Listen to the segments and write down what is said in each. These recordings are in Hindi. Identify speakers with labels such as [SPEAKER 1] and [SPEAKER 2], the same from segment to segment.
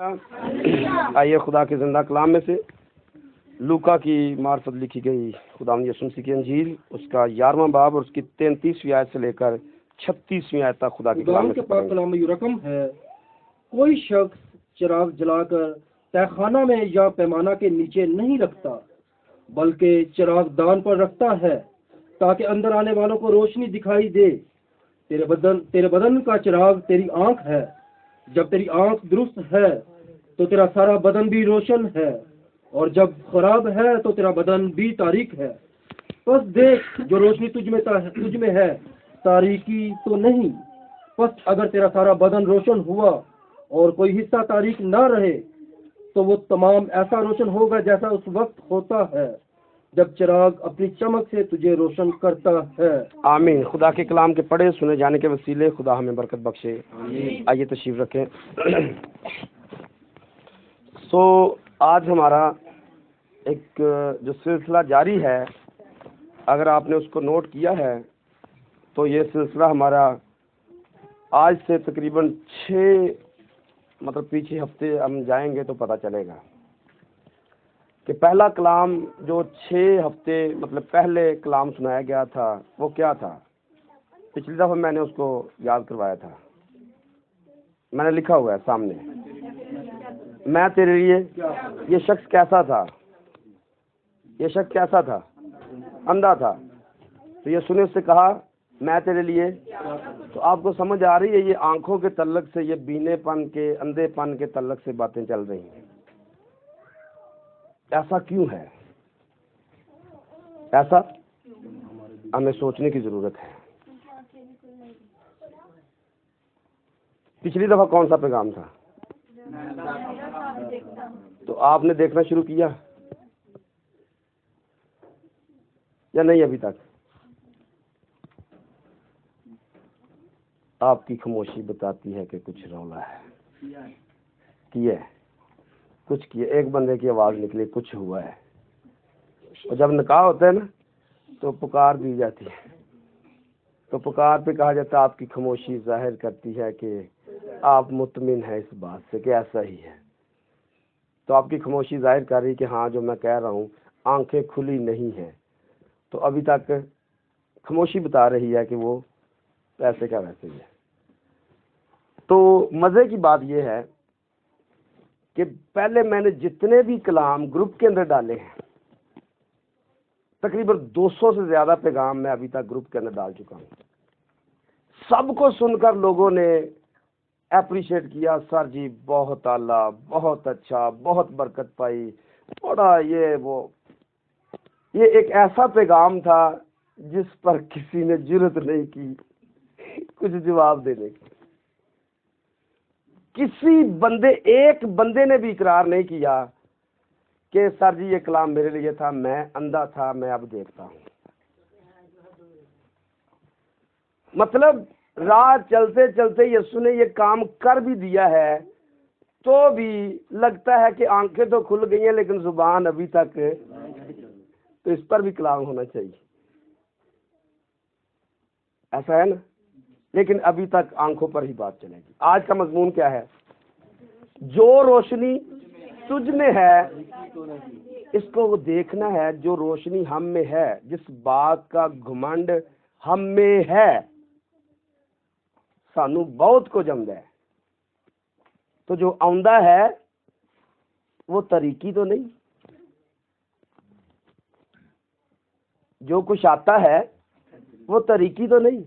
[SPEAKER 1] आइए खुदा के जिंदा कलाम में से लूका की मार्फत लिखी गई खुदावंद यीशु मसीह की अंजील उसका 11वां बाब और उसकी 33वीं आयत से लेकर 36वीं आयत तक खुदा के कलाम
[SPEAKER 2] में रकम है। कोई शख्स चिराग जलाकर तहखाना में या पैमाना के नीचे नहीं रखता, बल्कि चिराग दान पर रखता है, ताकि अंदर आने वालों को रोशनी दिखाई दे। तेरे बदन का चिराग तेरी आंख है। जब तेरी आंख दुरुस्त है तो तेरा सारा बदन भी रोशन है, और जब खराब है तो तेरा बदन भी तारीक है। बस देख, जो रोशनी तुझ में है, तारीकी तो नहीं। बस अगर तेरा सारा बदन रोशन हुआ और कोई हिस्सा तारीक ना रहे, तो वो तमाम ऐसा रोशन होगा जैसा उस वक्त होता है जब चिराग अपनी चमक से तुझे रोशन करता है।
[SPEAKER 1] आमीन। खुदा के कलाम के पढ़े सुने जाने के वसीले खुदा हमें बरकत बख्शे। आइए तशरीफ रखें। आज हमारा एक जो सिलसिला जारी है, अगर आपने उसको नोट किया है तो ये सिलसिला हमारा आज से तकरीबन 6 पीछे हफ्ते हम जाएंगे तो पता चलेगा कि पहला कलाम जो 6 हफ्ते पहले कलाम सुनाया गया था वो क्या था। पिछली दफ़ा मैंने उसको याद करवाया था, मैंने लिखा हुआ है सामने, मैं तेरे लिए। ये शख्स कैसा था? ये शख्स कैसा था? अंधा था। तो ये सुने उससे कहा मैं तेरे लिए। तो आपको समझ आ रही है ये आंखों के तल्लक से, ये बीनेपन के, अंधेपन के तल्लक से बातें चल रही हैं। ऐसा क्यों है? ऐसा हमें सोचने की जरूरत है। पिछली दफा कौन सा पैगाम था? तो आपने देखना शुरू किया या नहीं अभी तक? आपकी खामोशी बताती है कि कुछ रौला है। किए कुछ किए, एक बंदे की आवाज निकली, कुछ हुआ है। और जब निकाह होता है ना तो पुकार दी जाती है, तो पुकार पे कहा जाता है आपकी खामोशी जाहिर करती है कि आप मुतमिन है इस बात से कि ऐसा ही है। तो आपकी खामोशी जाहिर कर रही कि हाँ जो मैं कह रहा हूँ, आंखें खुली नहीं है। तो अभी तक खामोशी बता रही है कि वो वैसे का वैसे ही है। तो मज़े की बात यह है कि पहले मैंने जितने भी कलाम ग्रुप के अंदर डाले हैं, तकरीबन 200 से ज़्यादा पैगाम मैं अभी तक ग्रुप के अंदर डाल चुका हूँ। सबको सुनकर लोगों ने अप्रिशिएट किया, सर जी बहुत आला, बहुत अच्छा, बहुत बरकत पाई, बड़ा ये एक ऐसा पैगाम था जिस पर किसी ने जुर्रत नहीं की कुछ जवाब देने की। एक बंदे ने भी इकरार नहीं किया कि सर जी ये कलाम मेरे लिए था, मैं अंधा था, मैं अब देखता हूँ। राह चलते चलते यीशु ने ये काम कर भी दिया है, तो भी लगता है कि आंखें तो खुल गई हैं लेकिन जुबान अभी तक, तो इस पर भी कलाम होना चाहिए। ऐसा है ना? लेकिन अभी तक आंखों पर ही बात चलेगी। आज का मजमून क्या है? जो रोशनी तुझ में है इसको देखना है। जो रोशनी हम में है, जिस बात का घमंड हम में है, सानू बहुत को जमदा है। तो जो आउंदा है वो तरीकी तो नहीं, जो कुछ आता है वो तरीकी तो नहीं।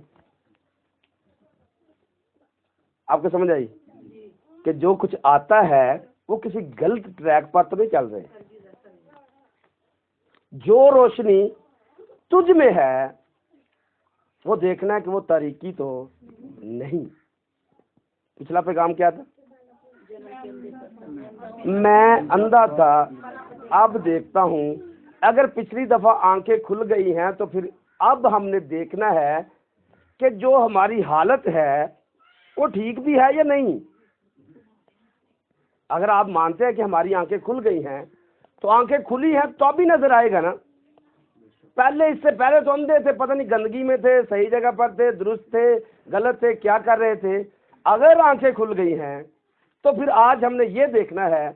[SPEAKER 1] आपको समझ आई कि जो कुछ आता है वो किसी गलत ट्रैक पर तो नहीं चल रहे। जो रोशनी तुझ में है वो देखना है कि वो तारीकी तो नहीं। पिछला पैगाम क्या था? मैं अंधा था अब देखता हूं। अगर पिछली दफा आंखें खुल गई हैं तो फिर अब हमने देखना है कि जो हमारी हालत है वो ठीक भी है या नहीं। अगर आप मानते हैं कि हमारी आंखें खुल गई हैं तो आंखें खुली हैं तो भी नजर आएगा ना। इससे पहले तो अंधे थे, पता नहीं गंदगी में थे, सही जगह पर थे, दुरुस्त थे, गलत थे, क्या कर रहे थे। अगर आंखें खुल गई हैं तो फिर आज हमने ये देखना है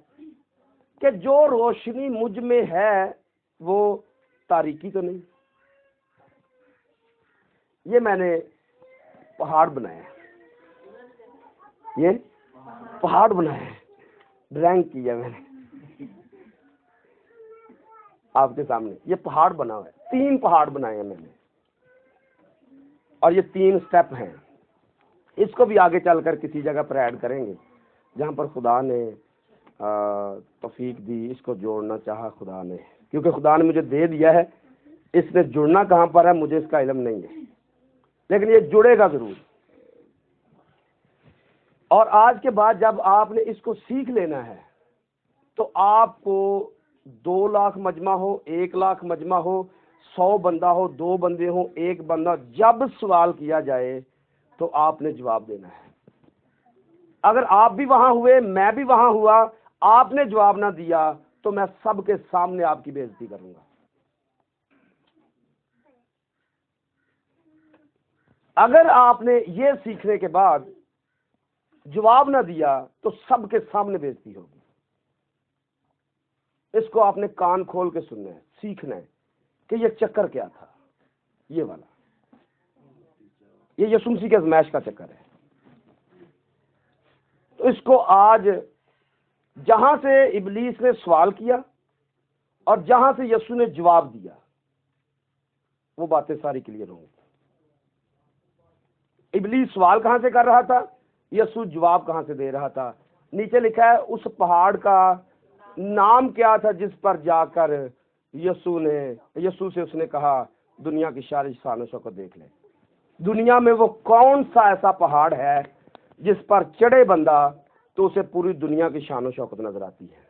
[SPEAKER 1] कि जो रोशनी मुझ में है वो तारीकी तो नहीं। ये मैंने पहाड़ बनाया है, ये पहाड़ बनाया है, ड्राइंग किया मैंने आपके सामने। ये पहाड़ बना हुआ है, 3 पहाड़ बनाए हैं मैंने, और ये 3 स्टेप हैं। इसको भी आगे चलकर किसी जगह पर ऐड करेंगे जहाँ पर खुदा ने तौफीक दी, इसको जोड़ना चाहा खुदा ने, क्योंकि खुदा ने मुझे दे दिया है। इसने जुड़ना कहाँ पर है मुझे इसका इल्म नहीं है, लेकिन ये जुड़ेगा जरूर। और आज के बाद जब आपने इसको सीख लेना है तो आपको 2 लाख मजमा हो, 1 लाख मजमा हो, 100 बंदा हो, 2 बंदे हो, 1 बंदा, जब सवाल किया जाए तो आपने जवाब देना है। अगर आप भी वहां हुए, मैं भी वहां हुआ, आपने जवाब ना दिया तो मैं सबके सामने आपकी बेइज्जती करूंगा। अगर आपने ये सीखने के बाद जवाब ना दिया तो सबके सामने बेइज्जती होगी। इसको आपने कान खोल के सुनना है, सीखना है कि ये चक्कर क्या था। ये वाला, ये यीशु मसीह के आज़माइश का चक्कर है। तो इसको आज जहां से इब्लीस ने सवाल किया और जहां से यीशु ने जवाब दिया, वो बातें सारी क्लियर होंगी। इब्लीस सवाल कहां से कर रहा था, यीशु जवाब कहां से दे रहा था। नीचे लिखा है उस पहाड़ का नाम क्या था जिस पर जाकर यीशु से उसने कहा दुनिया की सारी शान-ओ-शौकत को देख ले। दुनिया में वो कौन सा ऐसा पहाड़ है जिस पर चढ़े बंदा तो उसे पूरी दुनिया की शान-ओ-शौकत नजर आती है।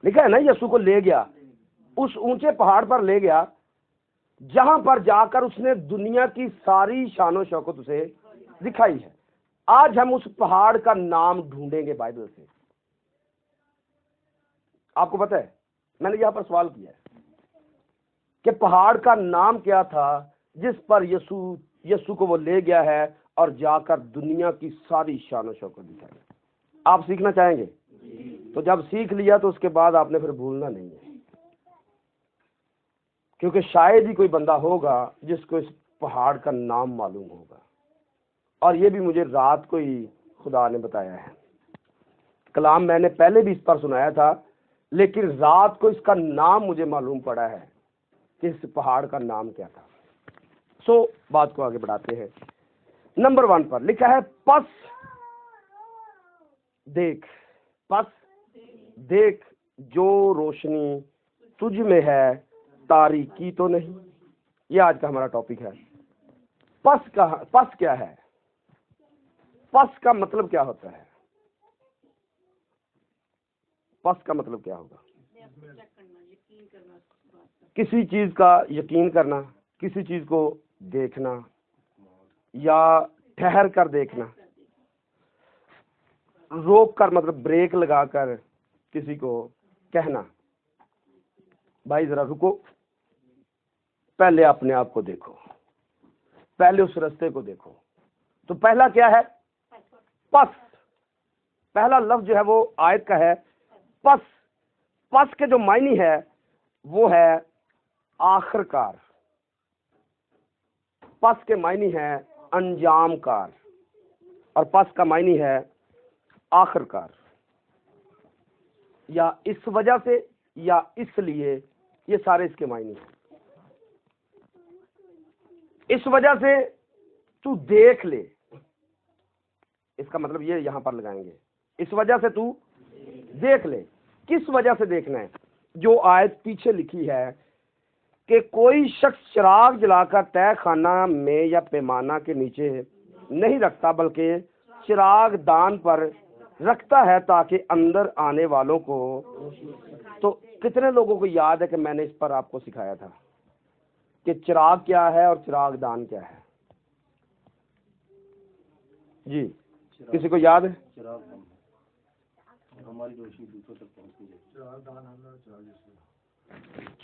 [SPEAKER 1] लिखा है ना, यीशु को ले गया, उस ऊंचे पहाड़ पर ले गया जहां पर जाकर उसने दुनिया की सारी शान-ओ-शौकत उसे दिखाई है। आज हम उस पहाड़ का नाम ढूंढेंगे बाइबल से। आपको पता है, मैंने यहां पर सवाल किया है कि पहाड़ का नाम क्या था जिस पर यीशु को वो ले गया है और जाकर दुनिया की सारी शान-ओ-शौकत दिखाई। आप सीखना चाहेंगे? तो जब सीख लिया तो उसके बाद आपने फिर भूलना नहीं है, क्योंकि शायद ही कोई बंदा होगा जिसको इस पहाड़ का नाम मालूम होगा। और ये भी मुझे रात को ही खुदा ने बताया है। कलाम मैंने पहले भी इस पर सुनाया था, लेकिन रात को इसका नाम मुझे मालूम पड़ा है कि इस पहाड़ का नाम क्या था। सो बात को आगे बढ़ाते हैं। नंबर 1 पर लिखा है पस देख, पस देख जो रोशनी तुझ में है तारीकी तो नहीं। ये आज का हमारा टॉपिक है। पस क्या है? पस का मतलब क्या होता है? पस का मतलब क्या होगा? किसी चीज का यकीन करना, किसी चीज को देखना या ठहर कर देखना, रोक कर मतलब ब्रेक लगाकर किसी को कहना भाई जरा रुको, पहले अपने आप को देखो, पहले उस रास्ते को देखो। तो पहला क्या है? पस। पहला लफ्ज जो है वो आयत का है पस। पस के जो मायने है वो है आखिरकार। पस के मायने है अंजामकार, और पस का मायने है आखिरकार, या इस वजह से या इसलिए, ये सारे इसके मायने हैं। इस वजह से तू देख ले, इसका मतलब ये यहां पर लगाएंगे, इस वजह से तू देख ले। किस वजह से देखना है? जो आयत पीछे लिखी है कि कोई शख्स चिराग जलाकर तय खाना में या पैमाना के नीचे नहीं रखता, बल्कि चिराग दान पर रखता है ताकि अंदर आने वालों को। तो कितने लोगों को याद है कि मैंने इस पर आपको सिखाया था कि चिराग क्या है और चिराग दान क्या है? जी, किसी को याद है?
[SPEAKER 2] हमारी रोशनी दूसरों तक पहुंचती है।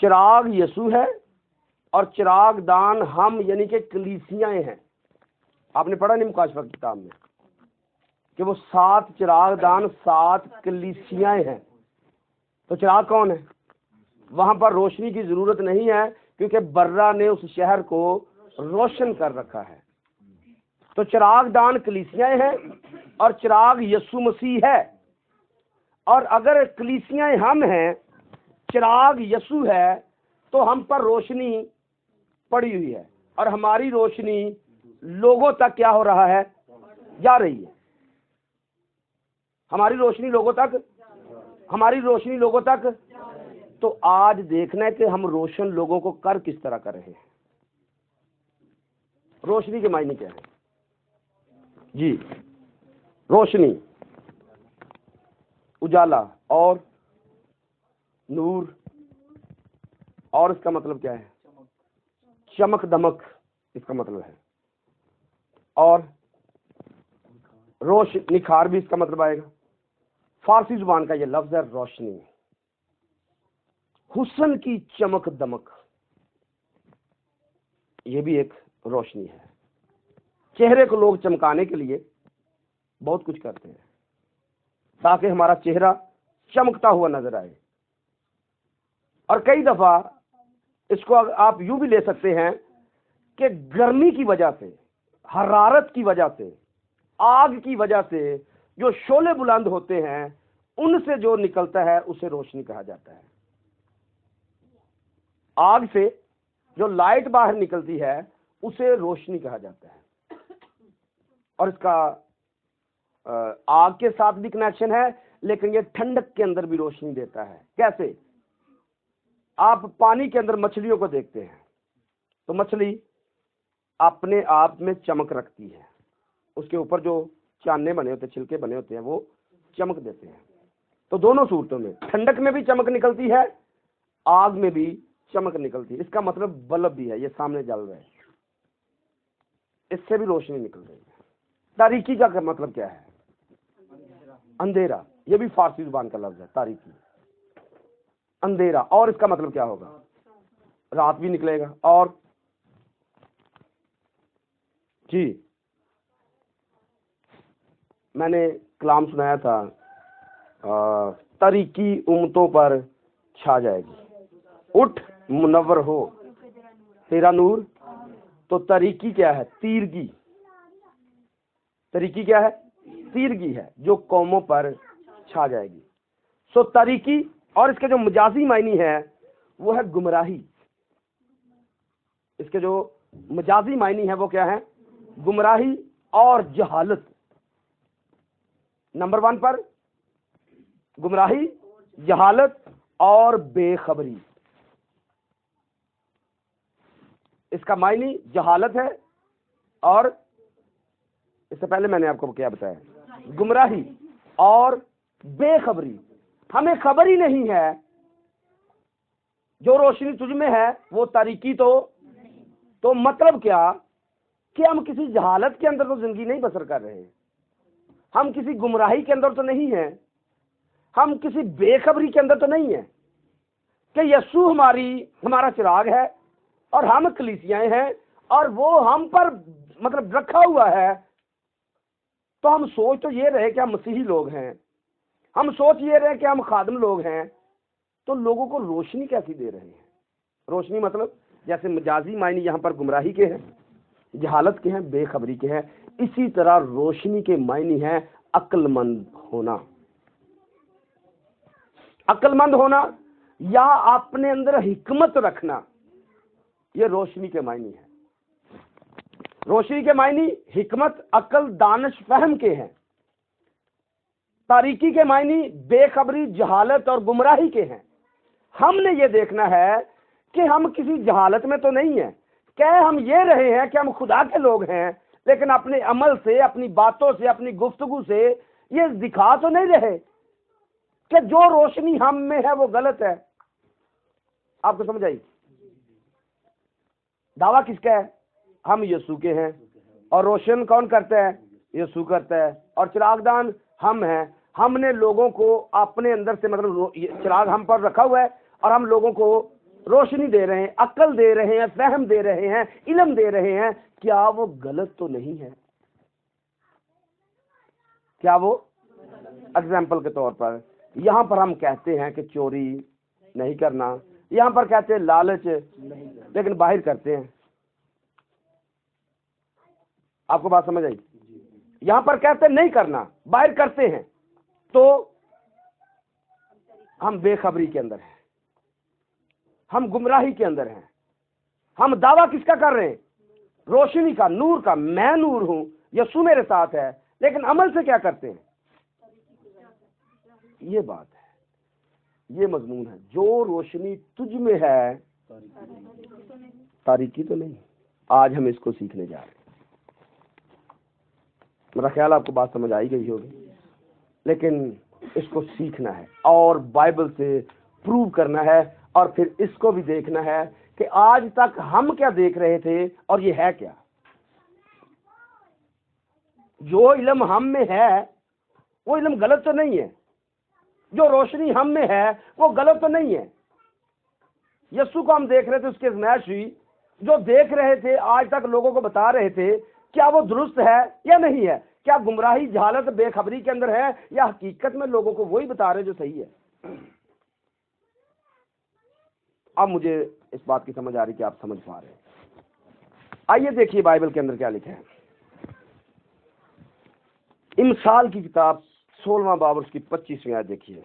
[SPEAKER 1] चिराग यीशु है और चिराग दान हम यानी कि कलीसियाएं हैं। आपने पढ़ा नहीं मुकाशफा की किताब में? कि वो 7 चिरागदान 7 कलीसियाएं हैं। तो चिराग कौन है? वहां पर रोशनी की जरूरत नहीं है, क्योंकि बर्रा ने उस शहर को रोशन कर रखा है। तो चिरागदान कलीसियाएं हैं और चिराग यीशु मसीह है। और अगर कलीसियाएं हम हैं, चिराग यीशु है, तो हम पर रोशनी पड़ी हुई है और हमारी रोशनी लोगों तक क्या हो रहा है? जा रही है। हमारी रोशनी लोगों तक। तो आज देखना है कि हम रोशन लोगों को कर किस तरह कर रहे हैं। रोशनी के मायने क्या है जी? रोशनी, उजाला और नूर, और इसका मतलब क्या है? चमक दमक, इसका मतलब है। और निखार भी इसका मतलब आएगा। फारसी जुबान का यह लफ्ज है रोशनी, हुस्न की चमक दमक, यह भी एक रोशनी है। चेहरे को लोग चमकाने के लिए बहुत कुछ करते हैं ताकि हमारा चेहरा चमकता हुआ नजर आए। और कई दफा इसको आप यूं भी ले सकते हैं कि गर्मी की वजह से, हरारत की वजह से, आग की वजह से जो शोले बुलंद होते हैं, उनसे जो निकलता है उसे रोशनी कहा जाता है। आग से जो लाइट बाहर निकलती है उसे रोशनी कहा जाता है। और इसका आग के साथ भी कनेक्शन है, लेकिन ये ठंडक के अंदर भी रोशनी देता है। कैसे? आप पानी के अंदर मछलियों को देखते हैं, तो मछली अपने आप में चमक रखती है। उसके ऊपर जो चांदने बने होते, छिलके बने होते हैं, वो चमक देते हैं। तो दोनों सूरतों में, ठंडक में भी चमक निकलती है, आग में भी चमक निकलती है। इसका मतलब बल्ब भी है, ये सामने जल रहा है, इससे भी रोशनी निकल रही है। तारीकी का मतलब क्या है? अंधेरा। ये भी फारसी जुबान का लफ्ज है, तारीकी, अंधेरा। और इसका मतलब क्या होगा? रात भी निकलेगा। और जी, मैंने कलाम सुनाया था, तारीकी उम्मतों पर छा जाएगी, उठ मुनव्वर हो तेरा नूर। तो तारीकी क्या है? तीरगी। तारीकी क्या है? तीरगी है जो कौमों पर छा जाएगी। सो तारीकी, और इसके जो मजाजी मायनी है वो है गुमराही। इसके जो मजाजी मायनी है वो क्या है? गुमराही और जहालत। नंबर 1 पर गुमराही, जहालत और बेखबरी। इसका मायनी जहालत है, और इससे पहले मैंने आपको क्या बताया? गुमराही और बेखबरी। हमें खबर ही नहीं है जो रोशनी तुझ में है वो तारीकी। तो मतलब क्या कि हम किसी जहालत के अंदर तो जिंदगी नहीं बसर कर रहे हैं, हम किसी गुमराही के अंदर तो नहीं है, हम किसी बेखबरी के अंदर तो नहीं है कि यीशु हमारा चिराग है और हम कलीसियाएं हैं और वो हम पर मतलब रखा हुआ है। तो हम सोच तो ये रहे कि हम मसीही लोग हैं, हम सोच ये रहे कि हम खादम लोग हैं, तो लोगों को रोशनी कैसी दे रहे हैं? रोशनी मतलब जैसे मजाजी मायने यहाँ पर गुमराही के हैं, जहालत के हैं, बेखबरी के हैं, इसी तरह रोशनी के मायने हैं अक्लमंद होना। अक्लमंद होना या अपने अंदर हिकमत रखना, ये रोशनी के मायने हैं। रोशनी के मायने हिकमत, अकल, दानिश, फहम के हैं। तारीकी के मायने बेखबरी, जहालत और गुमराही के हैं। हमने ये देखना है कि हम किसी जहालत में तो नहीं है, कह हम ये रहे हैं कि हम खुदा के लोग हैं, लेकिन अपने अमल से, अपनी बातों से, अपनी गुफ्तगू से ये दिखा तो नहीं रहे कि जो रोशनी हम में है वो गलत है। आपको समझ आई? दावा किसका है? हम यीशु के हैं, और रोशन कौन करता है? यीशु करता है। और चिरागदान हम हैं। हमने लोगों को अपने अंदर से, मतलब चिराग हम पर रखा हुआ है और हम लोगों को रोशनी दे रहे हैं, अक्ल दे रहे हैं, फहम दे रहे हैं, इल्म दे रहे हैं। क्या वो गलत तो नहीं है? क्या वो एग्जाम्पल के तौर पर यहाँ पर हम कहते हैं कि चोरी नहीं करना, यहाँ पर कहते हैं लालच, लेकिन बाहर करते हैं। आपको बात समझ आई? यहाँ पर कहते हैं नहीं करना, बाहर करते हैं, तो हम बेखबरी के अंदर हैं, हम गुमराही के अंदर हैं। हम दावा किसका कर रहे हैं? रोशनी का, नूर का। मैं नूर हूं, यीशु मेरे साथ है, लेकिन अमल से क्या करते हैं? ये बात है, ये मजमून है। जो रोशनी तुझ में है तारीकी तो नहीं। आज हम इसको सीखने जा रहे हैं। मेरा ख्याल आपको बात समझ आई गई होगी, लेकिन इसको सीखना है और बाइबल से प्रूव करना है, और फिर इसको भी देखना है कि आज तक हम क्या देख रहे थे और ये है क्या। जो इल्म हम में है वो इल्म गलत तो नहीं है, जो रोशनी हम में है वो गलत तो नहीं है। यीशु को हम देख रहे थे, उसकी आज़माइश हुई, जो देख रहे थे आज तक लोगों को बता रहे थे, क्या वो दुरुस्त है या नहीं है? क्या गुमराही, जहालत, बेखबरी के अंदर है, या हकीकत में लोगों को वही बता रहे जो सही है? अब मुझे इस बात की समझ आ रही कि आप समझ पा रहे हैं। आइए देखिए बाइबल के अंदर क्या लिखा है। इमसाल की किताब 16वां बाब उसकी 25वीं आयत देखिए।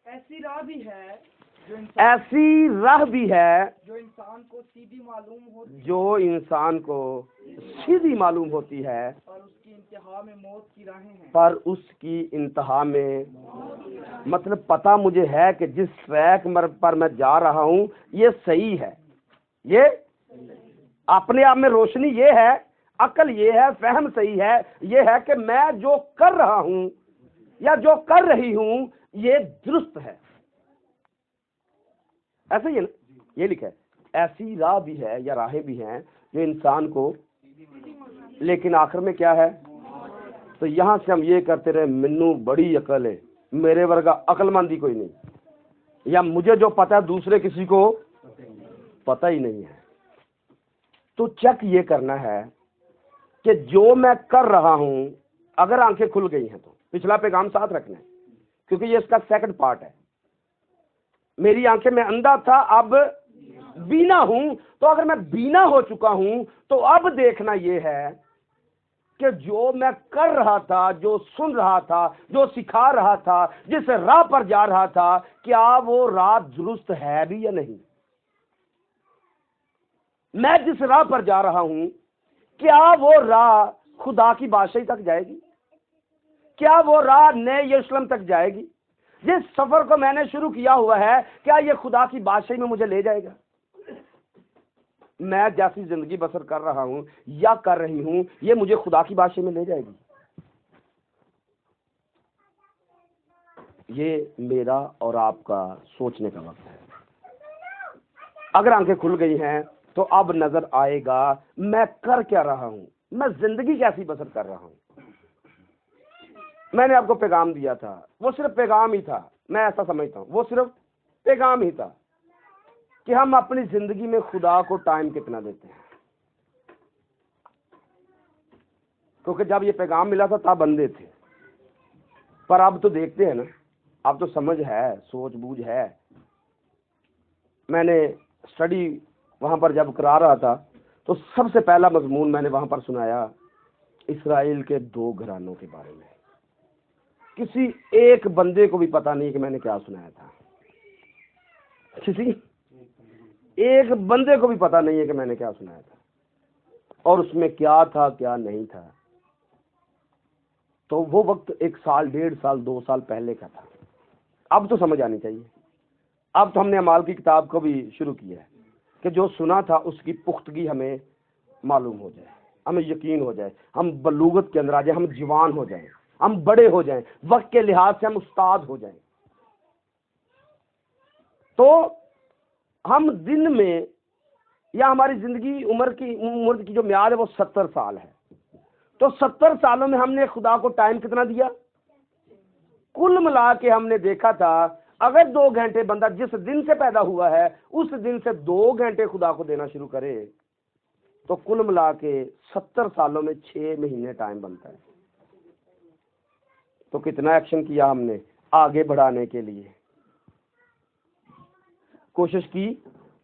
[SPEAKER 3] ऐसी राह भी है जो इंसान को सीधी मालूम होती है, पर उसकी इंतहा में मौत की राहें हैं।
[SPEAKER 1] मतलब पता मुझे है कि जिस ट्रैक पर मैं जा रहा हूं ये सही है, ये अपने आप में रोशनी ये है, अकल ये है, फहम सही है, ये है कि मैं जो कर रहा हूं या जो कर रही हूं ये दुरुस्त है। ऐसा ही है ना, ये लिखा है। ऐसी राह भी है या राहें भी हैं जो इंसान को, लेकिन आखिर में क्या है? तो यहां से हम ये करते रहे, मिन्नू बड़ी अकल है, मेरे वर्गा अकलमंदी कोई नहीं, या मुझे जो पता है दूसरे किसी को पता ही नहीं है। तो चेक ये करना है कि जो मैं कर रहा हूं, अगर आंखें खुल गई हैं तो पिछला पैगाम साथ रखना है, क्योंकि ये इसका सेकंड पार्ट है। मेरी आंखें, मैं अंधा था, अब बीना हूं, तो अगर मैं बीना हो चुका हूं तो अब देखना यह है कि जो मैं कर रहा था, जो सुन रहा था, जो सिखा रहा था, जिस राह पर जा रहा था, क्या वो राह दुरुस्त है भी या नहीं? मैं जिस राह पर जा रहा हूं, क्या वो राह खुदा की बादशाही तक जाएगी? क्या वो राह नए यरूशलेम तक जाएगी? जिस सफर को मैंने शुरू किया हुआ है, क्या ये खुदा की बादशाही में मुझे ले जाएगा? मैं जैसी जिंदगी बसर कर रहा हूं या कर रही हूं, ये मुझे खुदा की बादशाही में ले जाएगी? ये मेरा और आपका सोचने का वक्त है। अगर आंखें खुल गई हैं तो अब नजर आएगा मैं कर क्या रहा हूं, मैं जिंदगी कैसी बसर कर रहा हूं। मैंने आपको पैगाम दिया था, वो सिर्फ पैगाम ही था, मैं ऐसा समझता हूं, वो सिर्फ पैगाम ही था कि हम अपनी जिंदगी में खुदा को टाइम कितना देते हैं। क्योंकि जब ये पैगाम मिला था तब अंधे थे, पर अब तो देखते हैं ना, अब तो समझ है, सोच बूझ है। मैंने स्टडी वहां पर जब करा रहा था तो सबसे पहला मजमून मैंने वहां पर सुनाया इस्राएल के 2 घरानों के बारे में। किसी एक बंदे को भी पता नहीं कि मैंने क्या सुनाया था, किसी एक बंदे को भी पता नहीं है कि मैंने क्या सुनाया था और उसमें क्या था क्या नहीं था। तो वो वक्त 1 साल, 1.5 साल, 2 साल पहले का था। अब तो समझ आनी चाहिए। अब तो हमने अमाल की किताब को भी शुरू किया है कि जो सुना था उसकी पुख्तगी हमें मालूम हो जाए, हमें यकीन हो जाए, हम बलूगत के अंदर आ जाए, हम जवान हो जाएं, हम बड़े हो जाएं, वक्त के लिहाज से हम उस्ताद हो जाएं। तो हम दिन में, या हमारी जिंदगी उम्र की जो म्याद है वो 70 साल है। तो 70 सालों में हमने खुदा को टाइम कितना दिया? कुल मिला के हमने देखा था, अगर 2 घंटे बंदा जिस दिन से पैदा हुआ है उस दिन से 2 घंटे खुदा को देना शुरू करे तो कुल मिला के 70 सालों में 6 महीने टाइम बनता है। तो कितना एक्शन किया हमने आगे बढ़ाने के लिए, कोशिश की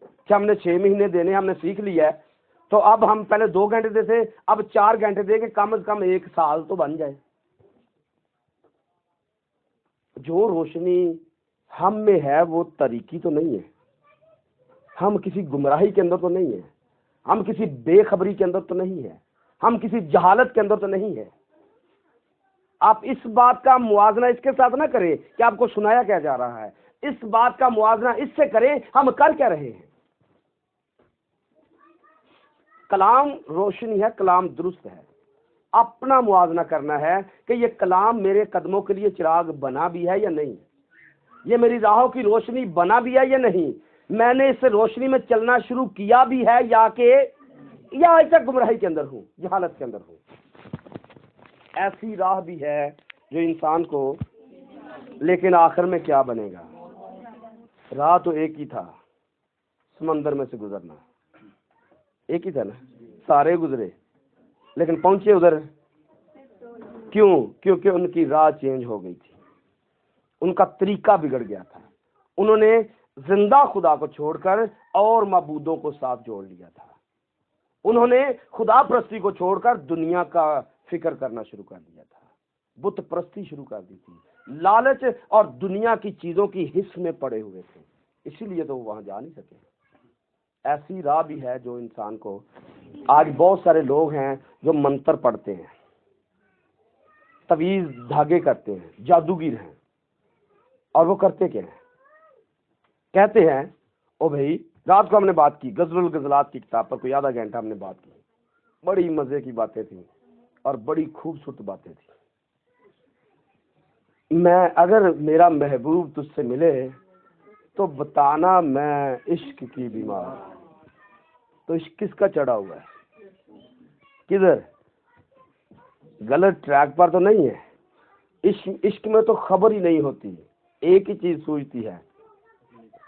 [SPEAKER 1] कि हमने 6 महीने देने, हमने सीख लिया है। तो अब हम पहले 2 घंटे देते, अब 4 घंटे दे के कम से कम 1 साल तो बन जाए। जो रोशनी हम में है वो तरीकी तो नहीं है, हम किसी गुमराही के अंदर तो नहीं है, हम किसी बेखबरी के अंदर तो नहीं है, हम किसी जहालत के अंदर तो नहीं है। आप इस बात का मुआवजा इसके साथ ना करें कि आपको सुनाया क्या जा रहा है, इस बात का मुआवजा इससे करें हम कर क्या रहे हैं। कलाम रोशनी है, कलाम दुरुस्त है। अपना मुआवजा करना है कि ये कलाम मेरे कदमों के लिए चिराग बना भी है या नहीं, ये मेरी राहों की रोशनी बना भी है या नहीं, मैंने इस रोशनी में चलना शुरू किया भी है या ऐसा गुमराही के अंदर हूं, जहालत के अंदर हूं। ऐसी राह भी है जो इंसान को, लेकिन आखिर में क्या बनेगा। राह तो एक ही था, समंदर में से गुजरना एक ही था ना, सारे गुजरे लेकिन पहुंचे उधर क्यों? क्योंकि उनकी राह चेंज हो गई थी, उनका तरीका बिगड़ गया था। उन्होंने जिंदा खुदा को छोड़कर और मबूदों को साथ जोड़ लिया था। उन्होंने खुदा परस्ती को छोड़कर दुनिया का फिक्र करना शुरू कर दिया था, बुत परस्ती शुरू कर दी थी, लालच और दुनिया की चीजों की हिस्स में पड़े हुए थे, इसीलिए तो वहां जा नहीं सके। ऐसी राह भी है जो इंसान को, आज बहुत सारे लोग हैं जो मंत्र पढ़ते हैं, तवीज धागे करते हैं, जादूगर हैं, और वो करते क्या है, कहते हैं ओ भाई रात को हमने बात की गजरुल गजलात की किताब पर, कोई आधा घंटा हमने बात की, बड़ी मजे की बातें थी और बड़ी खूबसूरत बातें थी। मैं अगर मेरा महबूब तुझसे मिले तो बताना मैं इश्क की बीमार। तो इश्क किसका चढ़ा हुआ है, किधर, गलत ट्रैक पर तो नहीं है। इश्क में तो खबर ही नहीं होती, एक ही चीज सूझती है,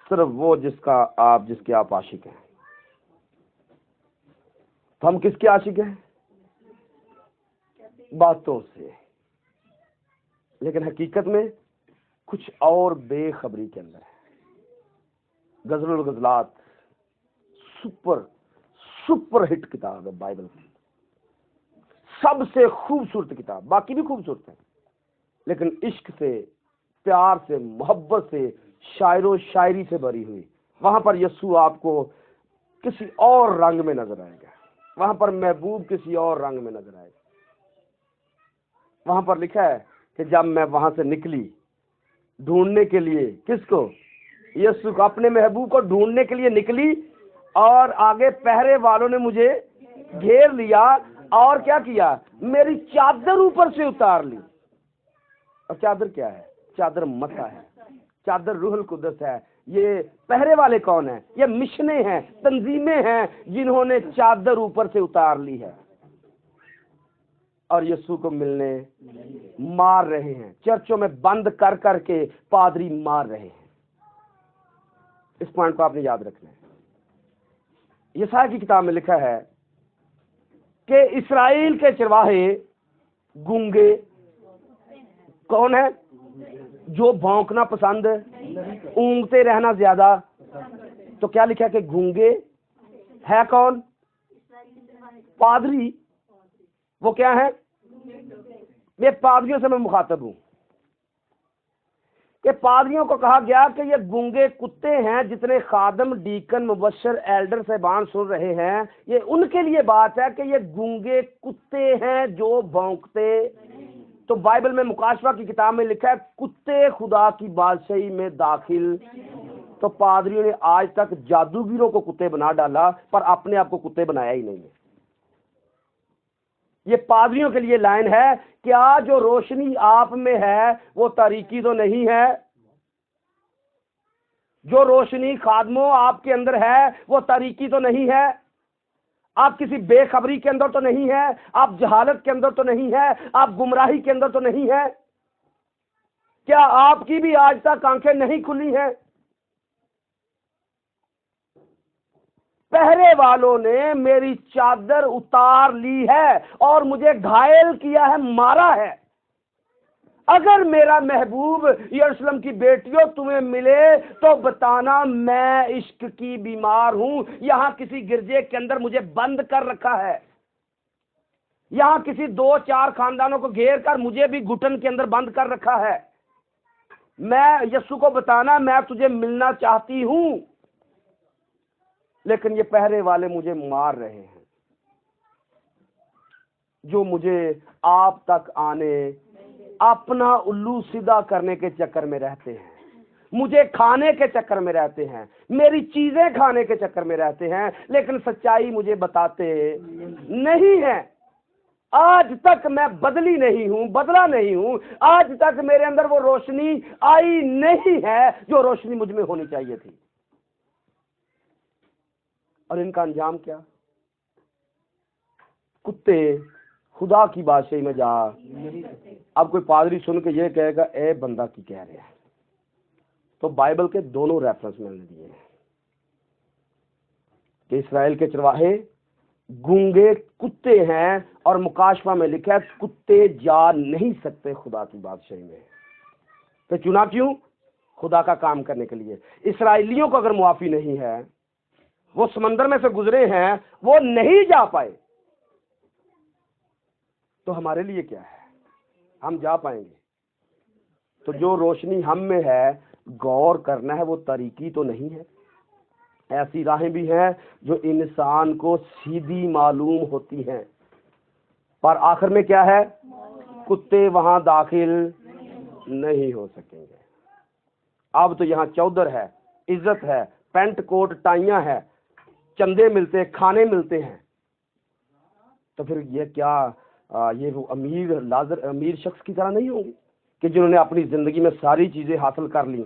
[SPEAKER 1] सिर्फ वो जिसके आप आशिक हैं। तो हम किसके आशिक हैं? बातों से, लेकिन हकीकत में कुछ और बेखबरी के अंदर है। गजरुल गजलात सुपर हिट किताब है बाइबल की, सबसे खूबसूरत किताब, बाकी भी खूबसूरत है लेकिन इश्क से, प्यार से, मोहब्बत से, शायरो शायरी से भरी हुई। वहां पर यीशु आपको किसी और रंग में नजर आएगा, वहां पर महबूब किसी और रंग में नजर आएगा। वहां पर लिखा है कि जब मैं वहां से निकली ढूंढने के लिए, किसको? यीशु को, अपने महबूब को ढूंढने के लिए निकली, और आगे पहरे वालों ने मुझे घेर लिया और क्या किया, मेरी चादर ऊपर से उतार ली। और चादर क्या है? चादर मसा है, चादर रूहुल कुद्दस है। ये पहरे वाले कौन है? ये मिशनें हैं, तंजीमें हैं जिन्होंने चादर ऊपर से उतार ली है और यीशु को मिलने मार रहे हैं। चर्चों में बंद कर करके पादरी मार रहे हैं। इस पॉइंट को आपने याद रखना है। यशायाह की किताब में लिखा है कि इस्राएल के चरवाहे गूंगे कौन है? जो भौंकना पसंद, ऊँगते रहना ज्यादा। तो क्या लिखा है कि गूंगे है कौन? पादरी। वो क्या है? ये पादरियों से मैं मुखातब हूं कि पादरियों को कहा गया कि ये गूंगे कुत्ते हैं। जितने खादम, डीकन, मुबशर, एल्डर साहबान सुन रहे हैं, ये उनके लिए बात है कि ये गूंगे कुत्ते हैं जो भौंकते। तो बाइबल में मुकाशवा की किताब में लिखा है कुत्ते खुदा की बादशाही में दाखिल। तो पादरियों ने आज तक जादूगरों को कुत्ते बना डाला, पर अपने आप को कुत्ते बनाया ही नहीं है। ये पादरियों के लिए लाइन है, क्या जो रोशनी आप में है वो तारीकी तो नहीं है? जो रोशनी खादमों आपके अंदर है वो तारीकी तो नहीं है? आप किसी बेखबरी के अंदर तो नहीं है? आप जहालत के अंदर तो नहीं है? आप गुमराही के अंदर तो नहीं है? क्या आपकी भी आज तक आंखें नहीं खुली हैं? पहरे वालों ने मेरी चादर उतार ली है और मुझे घायल किया है, मारा है। अगर मेरा महबूब यरूशलेम की बेटियों तुम्हें मिले तो बताना मैं इश्क की बीमार हूं। यहां किसी गिरजे के अंदर मुझे बंद कर रखा है, यहां किसी 2-4 खानदानों को घेर कर मुझे भी घुटन के अंदर बंद कर रखा है। मैं यीशु को बताना मैं तुझे मिलना चाहती हूं, लेकिन ये पहरे वाले मुझे मार रहे हैं, जो मुझे आप तक आने, अपना उल्लू सीधा करने के चक्कर में रहते हैं, मुझे खाने के चक्कर में रहते हैं, मेरी चीजें खाने के चक्कर में रहते हैं, लेकिन सच्चाई मुझे बताते नहीं है। आज तक मैं बदली नहीं हूं, बदला नहीं हूं। आज तक मेरे अंदर वो रोशनी आई नहीं है जो रोशनी मुझ में होनी चाहिए थी। और इनका अंजाम क्या? कुत्ते खुदा की बादशाही में जा। अब कोई पादरी सुन के ये कहेगा ए बंदा की कह रहे हैं, तो बाइबल के दोनों रेफरेंस मैंने दिए हैं कि इस्राएल के चरवाहे गूंगे कुत्ते हैं, और मुकाशवा में लिखा है कुत्ते जा नहीं सकते खुदा की बादशाही में। तो चुना क्यों? खुदा का काम करने के लिए। इसराइलियों को अगर मुआफी नहीं है, वो समंदर में से गुजरे हैं, वो नहीं जा पाए, तो हमारे लिए क्या है? हम जा पाएंगे। तो जो रोशनी हम में है, गौर करना है वो तरीकी तो नहीं है। ऐसी राहें भी हैं जो इंसान को सीधी मालूम होती हैं, पर आखिर में क्या है? कुत्ते वहां दाखिल नहीं हो सकेंगे। अब तो यहाँ चौधर है, इज्जत है, पेंट कोट टाइयां है, चंदे मिलते, खाने मिलते हैं, तो फिर ये क्या ये वो अमीर शख्स की तरह नहीं होंगे कि जिन्होंने अपनी जिंदगी में सारी चीजें हासिल कर ली,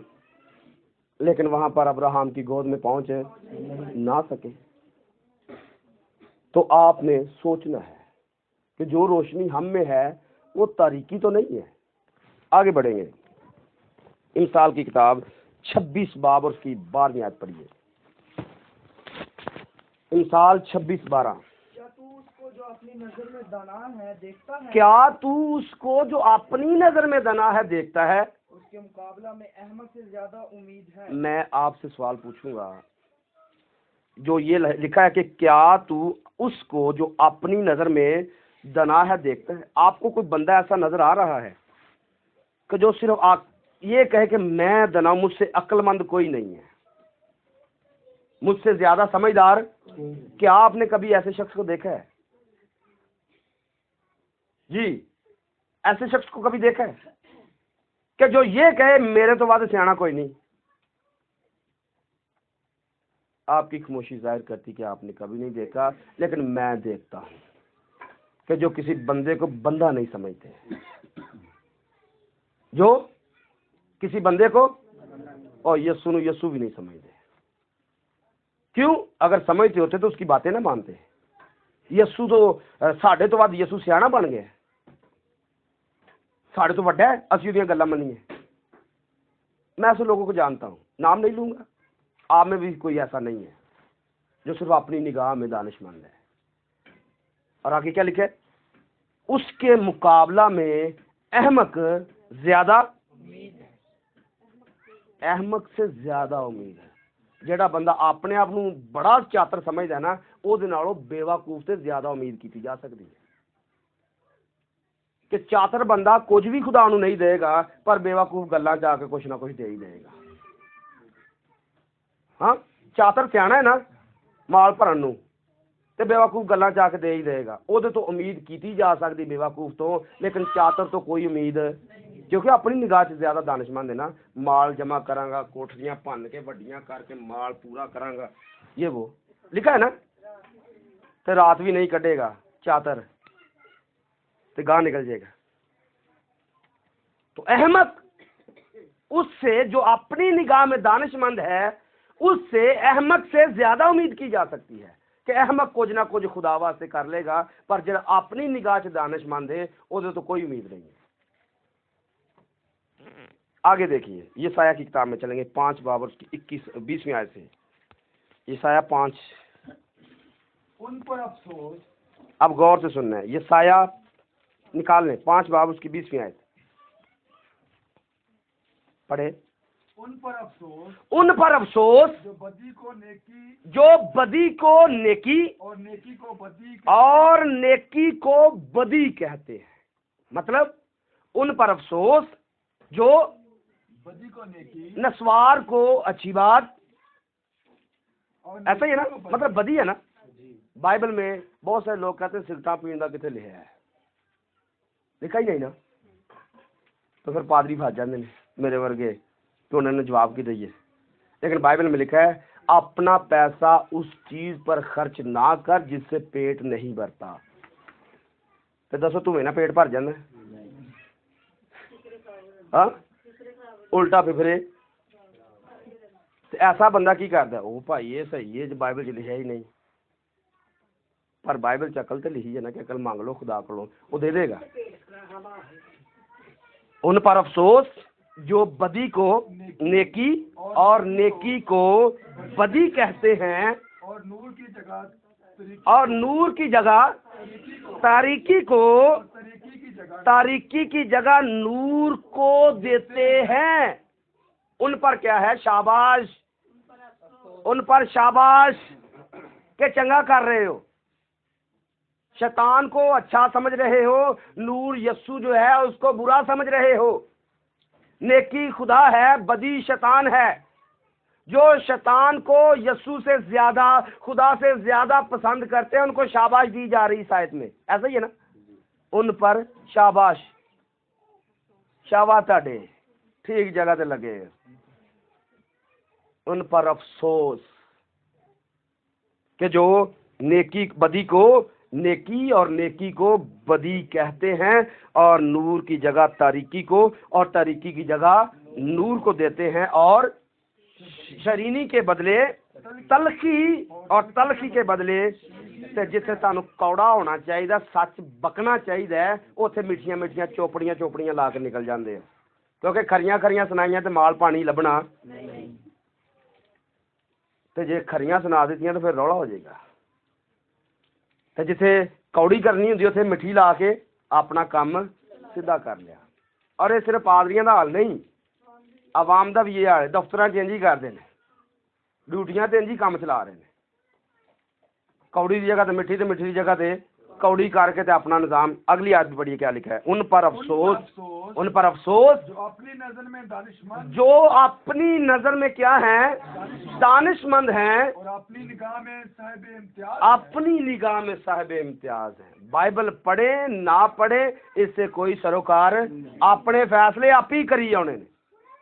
[SPEAKER 1] लेकिन वहां पर अब्राहम की गोद में पहुंच ना सके। तो आपने सोचना है कि जो रोशनी हम में है वो तारीकी तो नहीं है। आगे बढ़ेंगे। इंसाल की किताब 26 बाब और उसकी 12वीं आयत पढ़िए। इंसाल 26:12।
[SPEAKER 3] क्या तू उसको जो अपनी नजर में दना है देखता है?
[SPEAKER 1] क्या तू उसको जो अपनी नजर में दना है देखता है?
[SPEAKER 3] उसके मुकाबला में अहमक से ज्यादा उम्मीद है।
[SPEAKER 1] मैं आपसे सवाल पूछूंगा, जो ये लिखा है कि क्या तू उसको जो अपनी नजर में दना है देखता है, आपको कोई बंदा ऐसा नजर आ रहा है कि जो सिर्फ आप ये कहे कि मैं दना, मुझसे अक्लमंद कोई नहीं है, मुझसे ज्यादा समझदार? क्या आपने कभी ऐसे शख्स को देखा है जी? ऐसे शख्स को कभी देखा है कि जो ये कहे मेरे तो वादे सियाना कोई नहीं? आपकी खामोशी जाहिर करती कि आपने कभी नहीं देखा, लेकिन मैं देखता हूं कि जो किसी बंदे को बंदा नहीं समझते, जो किसी बंदे को और यस्सु भी नहीं समझते। क्यों? अगर समझते होते तो उसकी बातें ना मानते। यस्सु तो साढ़े तो बाद यस्सु सियाना बन गया, साढ़े तो वड्डा है, असि उदियां गल्लां मन्नीए। मैं ऐसे लोगों को जानता हूं, नाम नहीं लूंगा। आप में भी कोई ऐसा नहीं है जो सिर्फ अपनी निगाह में दानिशमंद है। और आगे क्या लिखे? उसके मुकाबला में अहमक ज्यादा, अहमक से ज्यादा उम्मीद है। ਜਿਹੜਾ ਬੰਦਾ ਆਪਣੇ ਆਪ ਨੂੰ ਬੜਾ ਚਾਤਰ ਸਮਝਦਾ ਨਾ, ਉਹਦੇ ਨਾਲੋਂ ਬੇਵਕੂਫ ਤੇ ਜ਼ਿਆਦਾ ਉਮੀਦ ਕੀਤੀ ਜਾ ਸਕਦੀ ਹੈ। ਕਿ ਚਾਤਰ ਬੰਦਾ ਕੁਝ ਵੀ ਖੁਦਾ ਨੂੰ ਨਹੀਂ ਦੇਗਾ, ਪਰ ਬੇਵਕੂਫ ਗੱਲਾਂ ਚ ਆ ਕੇ ਕੁਛ ਨਾ ਕੁਛ ਦੇ ਹੀ ਦੇਗਾ। ਹਾਂ, ਚਾਤਰ ਸਿਆਣਾ ਹੈ ਨਾ ਮਾਲ ਭਰਨ ਨੂੰ, ਤੇ ਬੇਵਕੂਫ ਗੱਲਾਂ ਚ ਆ ਕੇ ਦੇ ਹੀ ਦੇਗਾ। ਉਹਦੇ ਤੋਂ ਉਮੀਦ ਕੀਤੀ ਜਾ ਸਕਦੀ ਬੇਵਕੂਫ ਤੋਂ, ਲੇਕਿन ਚਾਤਰ ਤੋਂ ਕੋਈ ਉਮੀਦ, क्योंकि अपनी निगाह से ज्यादा दानिशमंद है ना। माल जमा करांगा, कोठरियां भन के वड्डियां करके माल पूरा करांगा, ये वो लिखा है ना। तो रात भी नहीं कटेगा चातर, तो गां निकल जाएगा। तो अहमक उससे जो अपनी निगाह में दानिशमंद है, उससे अहमक से ज्यादा उम्मीद की जा सकती है कि अहमक कुछ ना कुछ खुदा वास्ते कर लेगा, पर जो अपनी निगाह से दानिशमंद है उसे तो कोई उम्मीद नहीं है। आगे देखिए, यशायाह की किताब में चलेंगे 5 बाब उसकी 21-20वीं आयत से। यशायाह 5
[SPEAKER 3] उन पर अफसोस।
[SPEAKER 1] अब गौर से सुनना है, ये साया निकाल लें, 5 बाब उसकी 20वीं आयत पढ़े।
[SPEAKER 3] उन पर अफसोस
[SPEAKER 1] उन पर अफसोस
[SPEAKER 3] जो बदी को नेकी
[SPEAKER 1] जो बदी को नेकी
[SPEAKER 3] और नेकी को बदी
[SPEAKER 1] और नेकी को बदी कहते हैं। मतलब उन पर अफसोस जो
[SPEAKER 3] बदी को नेकी
[SPEAKER 1] नस्वार को अच्छी बात,
[SPEAKER 3] और
[SPEAKER 1] ऐसा ही है ना,
[SPEAKER 3] नेकी को बदी।
[SPEAKER 1] मतलब बदी है ना। बाइबल में बहुत सारे लोग कहते हैं सिगटा पीने का कितने लिखा है, लिखा ही नहीं ना, तो फिर पादरी फस जाते हैं मेरे वर्गे तो उन्होंने जवाब की दिए। लेकिन बाइबल में लिखा है अपना पैसा उस चीज पर खर्च ना कर जिससे पेट नहीं भरता। तो दसो तुम्हें ना पेट भर जाना, हाँ उल्टा फिफरे। तो ऐसा बंदा की करता है, ओ भाई ये सही है जो बाइबल च लिखा ही नहीं, पर बाइबल च अकल तो लिखी है ना कि अकल मांग लो खुदा को, वो दे देगा। उन पर अफसोस जो बदी को नेकी और नेकी को बदी कहते हैं
[SPEAKER 3] और नूर की जगह
[SPEAKER 1] और नूर की जगह तारीकी को तारीकी की जगह नूर को देते हैं। उन पर क्या है, शाबाश, उन पर शाबाश के चंगा कर रहे हो, शैतान को अच्छा समझ रहे हो, नूर यस्सु जो है उसको बुरा समझ रहे हो। नेकी खुदा है, बदी शैतान है। जो शैतान को यस्सु से ज्यादा, खुदा से ज्यादा पसंद करते हैं उनको शाबाश दी जा रही इस आयत में, ऐसा ही है ना। उन पर शाबाश, शाबाश ताड़े ठीक जगह ते लगे। उन पर अफसोस कि जो नेकी बदी को नेकी और नेकी को बदी कहते हैं और नूर की जगह तारीकी को और तारीकी की जगह नूर को देते हैं, और शरीनी के बदले तलखी और तलखी के बदले ते जिथे तुहानू कौड़ा होना चाहिए, सच बकना चाहिए, उत्थे मिठियां मिठियां चोपड़ियां चोपड़ियां ला के निकल जाते हैं, क्योंकि खरियां खरियां सुनाइयां तो माल पानी लभना, तो जे खरियां सुना दित्तियां तो फिर रौला हो जाएगा। तो जिथे कौड़ी करनी होंदी उत्थे मिठी ला के अपना काम सीधा कर लिया। और ये सिर्फ पादरियां दा हाल नहीं, आवाम दा भी ये हाल है। दफ्तरां च इंज ही करदे ने, ड्यूटियां ते इंज ही काम चला रहे हैं, कौड़ी की जगह तो मिठी, तो मिठी की जगह ते कौड़ी करके ते अपना निजाम। अगली आयत पढ़िए क्या लिखा है, उन पर अफसोस जो
[SPEAKER 3] अपनी नजर में दानिशमंद,
[SPEAKER 1] जो अपनी नजर में क्या है, दानिशमंद हैं
[SPEAKER 3] और अपनी निगाह में साहिब इम्तियाज,
[SPEAKER 1] अपनी निगाह में साहिब इम्तियाज हैं। बाइबल पढ़े ना पढ़े इससे कोई सरोकार, अपने फैसले आप ही करिए उन्होंने,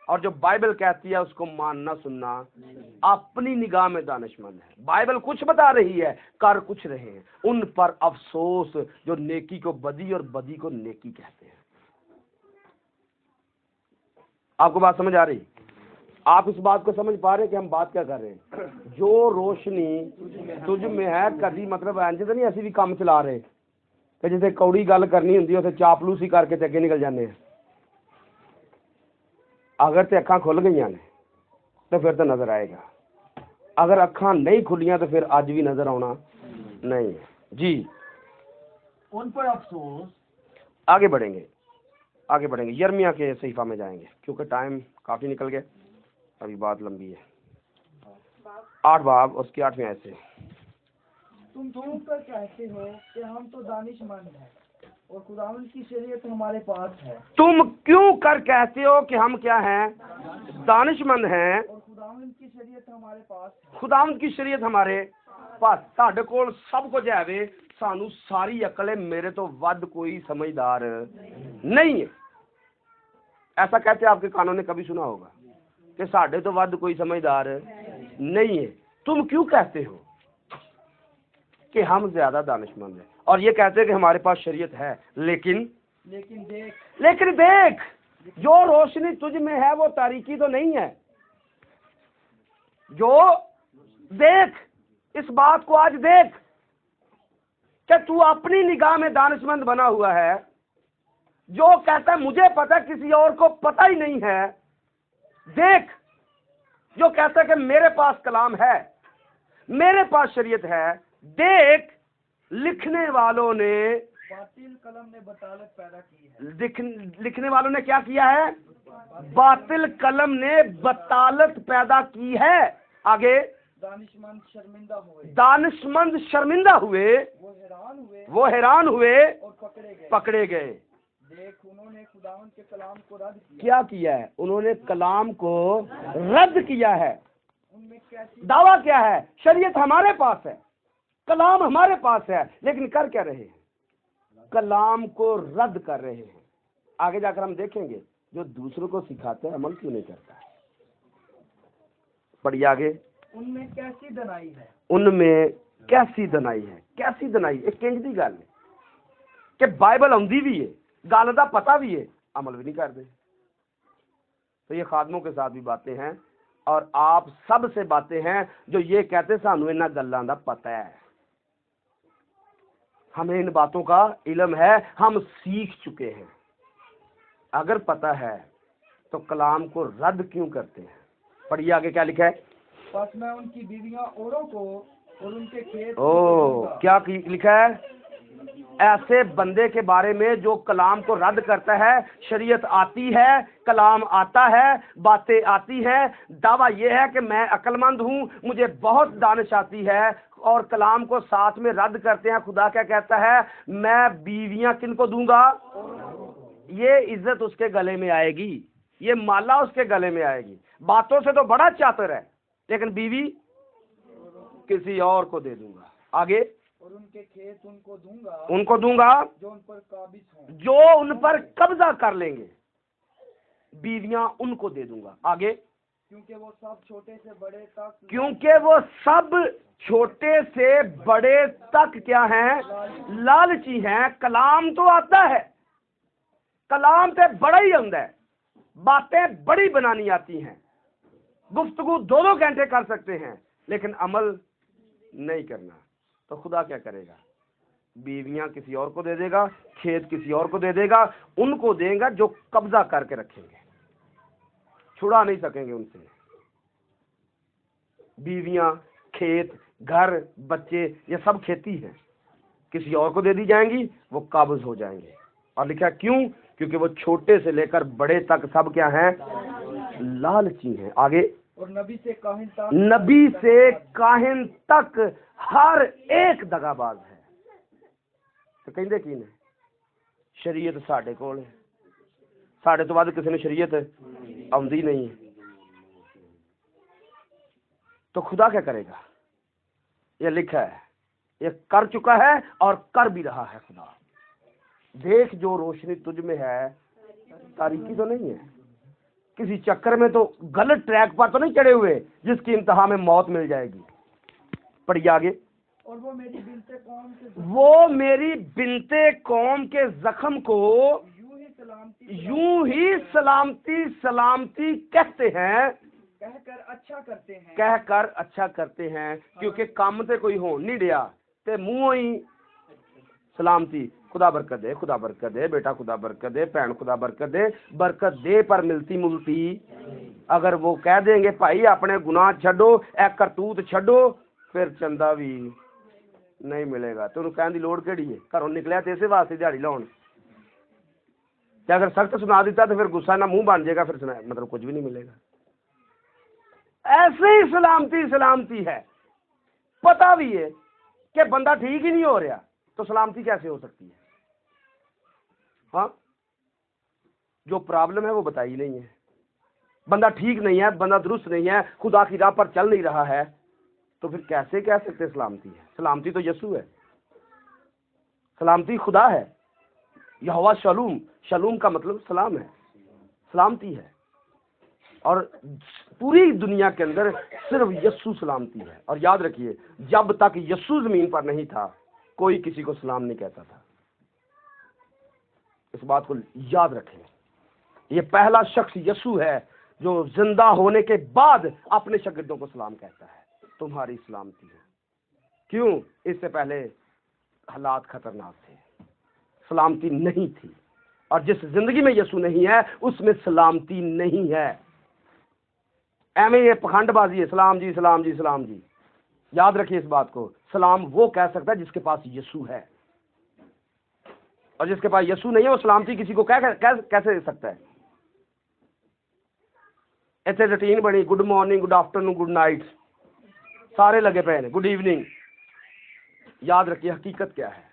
[SPEAKER 1] और जो बाइबल कहती है उसको मानना सुनना। अपनी निगाह में दानिशमंद है, बाइबल कुछ बता रही है, कर कुछ रहे हैं। उन पर अफसोस जो नेकी को बदी और बदी को नेकी कहते हैं। आपको बात समझ आ रही? आप इस बात को समझ पा रहे हैं कि हम बात क्या कर रहे हैं? जो रोशनी तुझ में है, कभी मतलब इंज तो नहीं ऐसी भी काम चला रहे कि जिसे कौड़ी गल करनी होंगी उसे चापलूसी करके ते अगे निकल जाने हैं। अगर तो अखां खुल गई ने तो फिर तो नजर आएगा, अगर अखां नहीं खुलियां तो फिर आज भी नजर आना नहीं है जी।
[SPEAKER 3] उन पर अफसोस।
[SPEAKER 1] आगे बढ़ेंगे, आगे बढ़ेंगे, यिर्मयाह के सहीफा में जाएंगे क्योंकि टाइम काफी निकल गया, अभी बात लंबी है। 8 बाब उसकी 8वीं आयत से,
[SPEAKER 4] तुम क्यों कर कहते हो कि हम तो दानिशमंद हैं और खुदावंद की शरीयत हमारे पास है।
[SPEAKER 1] तुम क्यों कर कहते हो कि हम क्या हैं, दानिशमंद हैं,
[SPEAKER 4] और खुदावंद की शरीयत हमारे पास है।
[SPEAKER 1] खुदावंद की शरीयत हमारे पास, साडे कोल सब कुछ है, सानू सारी अकल है, मेरे तो वध कोई समझदार नहीं है। ऐसा कहते आपके कानों ने कभी सुना होगा कि साडे तो वध कोई समझदार नहीं है। तुम क्यों कहते हो कि हम ज्यादा दानिशमंद हैं, और ये कहते हैं कि हमारे पास शरीयत है, लेकिन देख जो रोशनी तुझ में है वो तारीकी तो नहीं है। जो देख, इस बात को आज देख कि तू अपनी निगाह में दानिशमंद बना हुआ है। जो कहता है मुझे पता, किसी और को पता ही नहीं है। देख, जो कहता है कि मेरे पास कलाम है, मेरे पास शरीयत है, देख, लिखने वालों ने,
[SPEAKER 4] बातिल कलम ने बतालत पैदा की है।
[SPEAKER 1] लिखने वालों ने क्या किया है? बातिल कलम ने बतालत पैदा की है। आगे,
[SPEAKER 4] दानिशमंद शर्मिंदा हुए,
[SPEAKER 1] दानिशमंद शर्मिंदा हुए, वो हैरान हुए
[SPEAKER 4] और
[SPEAKER 1] पकड़े गए।
[SPEAKER 4] देख, उन्होंने खुदावंद के कलाम को रद्द किया।
[SPEAKER 1] क्या किया है? उन्होंने कलाम को रद्द किया है।
[SPEAKER 4] उनमें कैसी
[SPEAKER 1] दावा क्या है? शरीयत हमारे पास है, कलाम हमारे पास है, लेकिन कर क्या रहे हैं? कलाम को रद्द कर रहे हैं। आगे जाकर हम देखेंगे जो दूसरों को सिखाते हैं अमल क्यों नहीं करता है। पढ़िए आगे।
[SPEAKER 4] उनमें कैसी दनाई है,
[SPEAKER 1] उनमें कैसी दनाई है। कैसी दनाई? एक केंजदी गल है कि बाइबल आंदी भी है, गल का पता भी है, अमल भी नहीं करते। तो ये खादमों के साथ भी बातें हैं और आप सब से बातें हैं जो ये कहते सानू इन गल्लां दा पता है, हमें इन बातों का इल्म है, हम सीख चुके हैं। अगर पता है तो कलाम को रद्द क्यों करते हैं? पढ़िए आगे क्या लिखा है।
[SPEAKER 4] बस मैं उनकी बीवियां औरों को और उनके खेत
[SPEAKER 1] क्या लिखा है? ऐसे बंदे के बारे में जो कलाम को रद्द करता है। शरीयत आती है, कलाम आता है, बातें आती हैं, दावा यह है कि मैं अक्लमंद हूँ, मुझे बहुत दानिश आती है, और कलाम को साथ में रद्द करते हैं। खुदा क्या कहता है? मैं बीवियां किनको दूंगा? ये इज्जत उसके गले में आएगी, ये माला उसके गले में आएगी। बातों से तो बड़ा चातुर है, लेकिन बीवी किसी और को दे दूंगा। आगे,
[SPEAKER 4] और उनके खेत
[SPEAKER 1] उनको दूंगा
[SPEAKER 4] जो उन पर काबिज हों,
[SPEAKER 1] जो उन पर कब्जा कर लेंगे। बीवियां उनको दे दूंगा। आगे,
[SPEAKER 4] क्योंकि वो सब छोटे से बड़े तक क्या हैं? लालची हैं। कलाम तो आता है, कलाम से बड़ा ही आंदा है, बातें बड़ी बनानी आती हैं, गुफ्तगू 2-2 घंटे कर सकते हैं, लेकिन अमल नहीं करना। तो खुदा क्या करेगा? बीवियां किसी और को दे देगा, खेत किसी और को दे देगा, उनको देगा जो कब्जा करके रखेंगे, छुड़ा नहीं सकेंगे उनसे। बीवियां, खेत, घर, बच्चे, ये सब खेती है, किसी और को दे दी जाएंगी, वो काबज हो जाएंगे। और लिखा क्यों? क्योंकि वो छोटे से लेकर बड़े तक सब क्या हैं? लालची हैं। आगे, और नबी से
[SPEAKER 1] काहिन तक हर एक दगाबाज है। तो कहते की ने शरीयत साडे कोल है, साडे तो बाद किसी ने शरीयत आउंदी नहीं है। तो खुदा क्या करेगा? ये लिखा है, ये कर चुका है और कर भी रहा है। खुदा देख, जो रोशनी तुझ में है तारीकी तो नहीं है, किसी चक्कर में तो गलत ट्रैक पर तो नहीं चढ़े हुए जिसकी इंतहा में मौत मिल जाएगी। पढ़िए आगे।
[SPEAKER 4] और वो मेरी बिनते कौम के जख्म को यूं ही सलामती कहते हैं, कहकर अच्छा करते हैं, क्योंकि काम ते कोई हो नहीं दिया ते मुंह ही सलामती। खुदा बरकत दे, खुदा बरकत दे, बेटा खुदा बरकत दे, भैन खुदा बरकत दे पर मिलती मुलती। अगर वो कह देंगे भाई अपने गुनाह छड्डो, ए करतूत छड्डो, फिर चंदा भी नहीं मिलेगा। तो उन्हें कहने की लोड़ केड़ी है? घरों निकलिया तो इसे वास्ते दिहाड़ी लाउण, ते अगर सख्त सुना दिता तो फिर गुस्सा ना मुंह बन जाएगा, फिर मतलब कुछ भी नहीं मिलेगा। ऐसे ही सलामती है। पता भी है कि बंदा ठीक ही नहीं हो रहा, तो सलामती कैसे हो सकती है? हाँ, जो प्रॉब्लम है वो बताई नहीं है, बंदा ठीक नहीं है, बंदा दुरुस्त नहीं है, खुदा की राह पर चल नहीं रहा है, तो फिर कैसे कह सकते सलामती है? सलामती तो यसू है, सलामती खुदा है। यहोवा शलूम, शलूम का मतलब सलाम है, सलामती है। और पूरी दुनिया के अंदर सिर्फ यसू सलामती है। और याद रखिए, जब तक यसू जमीन पर नहीं था कोई किसी को सलाम नहीं कहता था। इस बात को याद रखें। ये पहला शख्स यसू है जो जिंदा होने के बाद अपने शागिर्दों को सलाम कहता है, तुम्हारी सलामती है। क्यों? इससे पहले हालात खतरनाक थे, सलामती नहीं थी, और जिस जिंदगी में यसू नहीं है उसमें सलामती नहीं है। एवं ये पखंडबाजी है, सलाम जी सलाम जी सलाम जी। याद रखिए इस बात को, सलाम वो कह सकता है जिसके पास यीशु है, और जिसके पास यीशु नहीं है वो सलामती किसी को कैसे दे सकता है। इतने रूटीन बनी, good morning, good afternoon, good night, सारे लगे पे हैं, गुड इवनिंग। याद रखिए हकीकत क्या है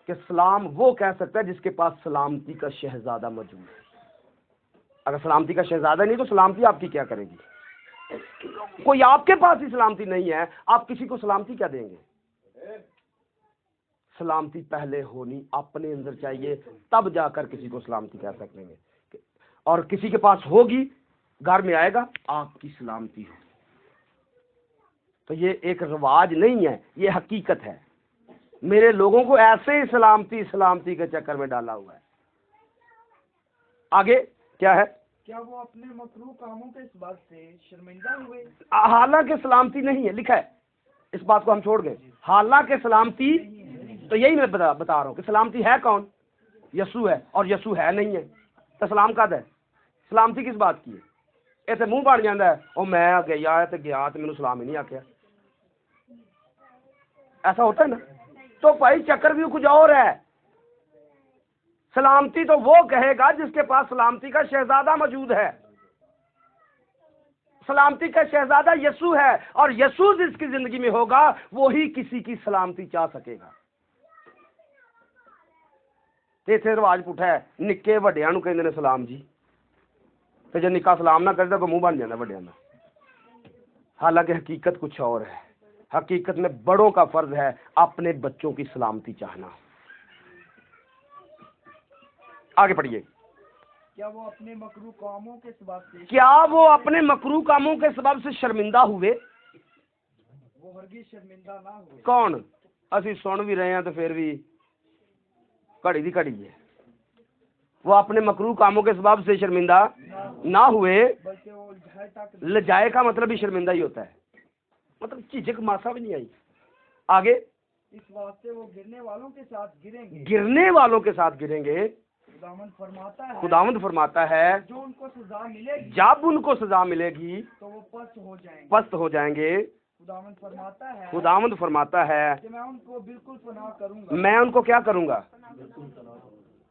[SPEAKER 4] कि सलाम वो कह सकता है जिसके पास सलामती का शहजादा मौजूद है। अगर सलामती का शहजादा नहीं तो सलामती आपकी क्या करेगी? कोई आपके पास ही सलामती नहीं है, आप किसी को सलामती क्या देंगे? सलामती पहले होनी अपने अंदर चाहिए, तब जाकर किसी को सलामती कह सकेंगे। और किसी के पास होगी, घर में आएगा, आपकी सलामती हो। तो ये एक रिवाज नहीं है, ये हकीकत है। मेरे लोगों को ऐसे ही सलामती के चक्कर में डाला हुआ है। आगे क्या है?
[SPEAKER 3] क्या वो अपने मकरूह कामों के इस बात से शर्मिंदा हुए?
[SPEAKER 4] हालांकि सलामती नहीं है, लिखा है, इस बात को हम छोड़ गए। हालांकि सलामती, तो यही मैं बता रहा हूँ कि सलामती है कौन? यीशु है, और यीशु है नहीं है तो सलाम कद है? सलामती किस बात की है? ये तो मुंह बन जाता है, और मैं गया तो मैंने सलाम ही नहीं आख्या। ऐसा होता है ना? तो भाई चक्कर भी कुछ और है। सलामती तो वो कहेगा जिसके पास सलामती का शहजादा मौजूद है। सलामती का शहजादा यीशु है, और यीशु जिसकी जिंदगी में होगा वो ही किसी की सलामती चाह सकेगा। इत्थे रिवाज पुठा है, निक्के वड्डियां नूं कहंदे ने सलाम जी, तो जो निक्का सलाम ना करे तो मुंह बन जाता वड्डियां दा। हालांकि हकीकत कुछ और है। हकीकत में बड़ों का फर्ज है अपने बच्चों की सलामती चाहना। आगे पढ़िए।
[SPEAKER 3] क्या वो अपने मकरूह कामों के सबब से
[SPEAKER 4] शर्मिंदा हुए?
[SPEAKER 3] वो हरगिज़ शर्मिंदा ना हुए।
[SPEAKER 4] कौन? असी सुन भी रहे हैं तो फिर भी घड़ी दी घड़ी है। वो अपने मकरूह कामों के सबब से शर्मिंदा ना हुए,
[SPEAKER 3] बल्कि वो
[SPEAKER 4] लजाए का मतलब ही शर्मिंदा ही होता है, मतलब झिझक मासा भी नहीं आई। आगे,
[SPEAKER 3] इस वास्ते वो गिरने वालों के साथ गिरेंगे।
[SPEAKER 4] गिरने वालों के साथ गिरेंगे। खुदावंद फरमाता है
[SPEAKER 3] जो उनको सजा मिलेगी,
[SPEAKER 4] जब उनको सजा मिलेगी
[SPEAKER 3] तो वो पस्त हो जाएंगे।
[SPEAKER 4] खुदावंद फरमाता है
[SPEAKER 3] कि मैं उनको बिल्कुल पनाह करूंगा।
[SPEAKER 4] मैं उनको क्या करूंगा?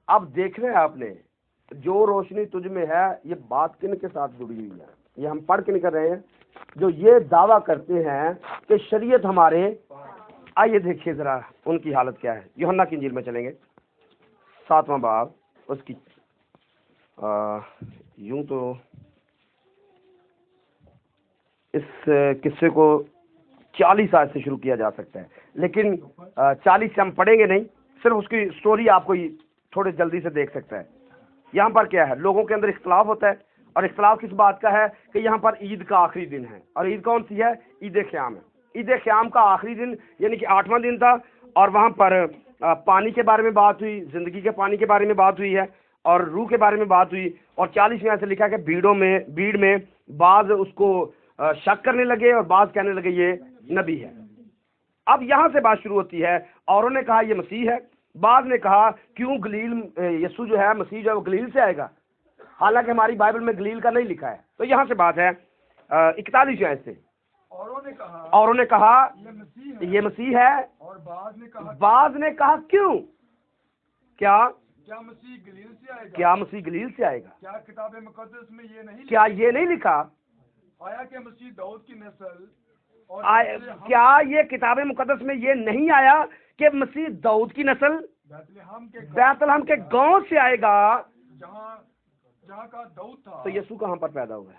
[SPEAKER 4] अब देख रहे हैं आपने, जो रोशनी तुझ में है, ये बात किन के साथ जुड़ी हुई है? ये हम पढ़ के नहीं कर रहे हैं, जो ये दावा करते हैं कि शरीयत हमारे। आइए देखिए जरा उनकी हालत क्या है। यूहन्ना की इंजील में चलेंगे, 7वां बाब, उसकी यूं तो इस किस्से को 40 आयत से शुरू किया जा सकता है, लेकिन 40 से हम पढ़ेंगे नहीं, सिर्फ उसकी स्टोरी आपको थोड़े जल्दी से देख सकता है। यहाँ पर क्या है? लोगों के अंदर इख्तलाफ होता है, और इख्तलाफ किस बात का है कि यहाँ पर ईद का आखिरी दिन है, और ईद कौन सी है? ईद क़याम है। ईद क़याम का आखिरी दिन यानी कि 8वां दिन था, और वहाँ पर पानी के बारे में बात हुई, जिंदगी के पानी के बारे में बात हुई है, और रूह के बारे में बात हुई। और 40 में ऐसे लिखा है कि भीड़ में बाज उसको शक करने लगे, और बाज कहने लगे ये नबी है। अब यहाँ से बात शुरू होती है। औरों ने कहा ये मसीह है, बाज ने कहा क्यों गलील, यीशु जो है मसीह जो है वो गलील से आएगा, हालांकि हमारी बाइबल में गलील का नहीं लिखा है। तो यहाँ से बात है 41 आयत से। औरों ने कहा ये मसीह है,
[SPEAKER 3] और
[SPEAKER 4] बाज ने कहा क्यों? क्या
[SPEAKER 3] मसीह गलील से आएगा?
[SPEAKER 4] क्या मसीह गलील से आएगा?
[SPEAKER 3] क्या किताब मुकद्दस में ये नहीं
[SPEAKER 4] क्या ये नहीं लिखा?
[SPEAKER 3] आया कि मसीह दाऊद की नस्ल और
[SPEAKER 4] क्या ये किताब मुकद्दस में ये नहीं आया कि मसीह दाऊद की नस्ल बैतलहम के गांव से आएगा,
[SPEAKER 3] जहाँ का दाऊद था?
[SPEAKER 4] तो यीशु कहाँ पर पैदा हुआ है?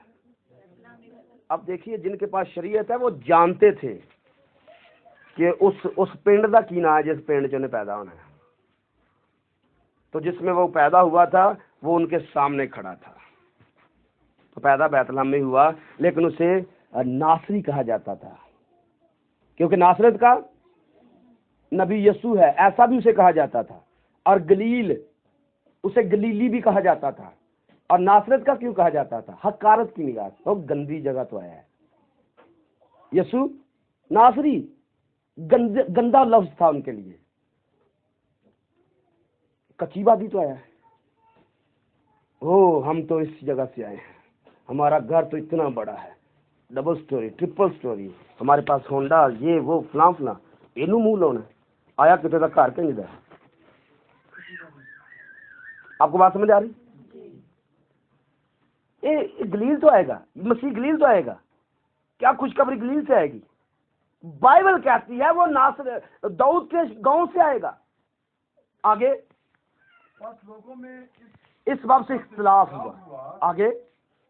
[SPEAKER 4] अब देखिए, जिनके पास शरीयत है वो जानते थे कि उस पिंड का की ना है जिस पिंड च उन्हें पैदा होना है। तो जिसमें वो पैदा हुआ था वो उनके सामने खड़ा था। तो पैदा बैतलहम में हुआ, लेकिन उसे नासरी कहा जाता था, क्योंकि नासरत का नबी यीशु है, ऐसा भी उसे कहा जाता था। और गलील, उसे गलीली भी कहा जाता था। और नासरत का क्यों कहा जाता था? हकारत की निगाह से, तो गंदी जगह तो आया है। यीशु नासरी गंदा लफ्ज था उनके लिए, कच्ची बात ही तो आया है। ओ हम तो इस जगह से आए हैं, हमारा घर तो इतना बड़ा है, डबल स्टोरी, ट्रिपल स्टोरी, हमारे पास होंडा, ये वो फलां फलां, इनू मूँह लाना आया कितने का घर कहीं दा। आपको बात समझ आ रही? ये गलील तो आएगा, मसीह गलील तो आएगा, क्या खुशखबरी गलील से आएगी? बाइबल कहती है वो नासर दाऊद के गांव से आएगा। आगे
[SPEAKER 5] लोगों में
[SPEAKER 4] इस बात से इख्तिलाफ हुआ। आगे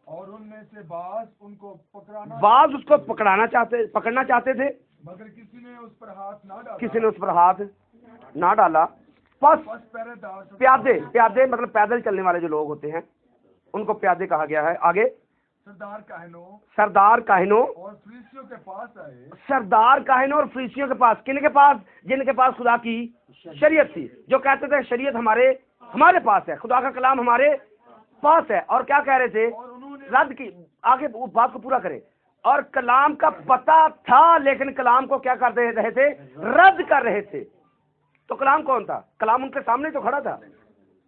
[SPEAKER 5] और उनमें से बाज उनको
[SPEAKER 4] बाज उसको पकड़ना चाहते थे,
[SPEAKER 5] मगर किसी ने उस पर हाथ ना डाला।
[SPEAKER 4] किसी ने उस पर हाथ ना डाला। बस
[SPEAKER 5] पहरेदार
[SPEAKER 4] प्यादे मतलब पैदल चलने वाले जो लोग होते हैं उनको प्यादे कहा गया है। आगे सरदार काहिनों
[SPEAKER 5] और फरीसियों के पास आए।
[SPEAKER 4] सरदार काहिनों और फरीसियों के पास, किन के पास? जिनके पास खुदा की शरीयत थी, जो कहते थे शरीयत हमारे पास है, खुदा का कलाम हमारे पास है। और क्या कह रहे थे? रद्द की। आगे उस बात को पूरा करें। और कलाम का पता था, लेकिन कलाम को क्या कर रहे थे? रद्द कर रहे थे। तो कलाम कौन था? कलाम उनके सामने तो खड़ा था,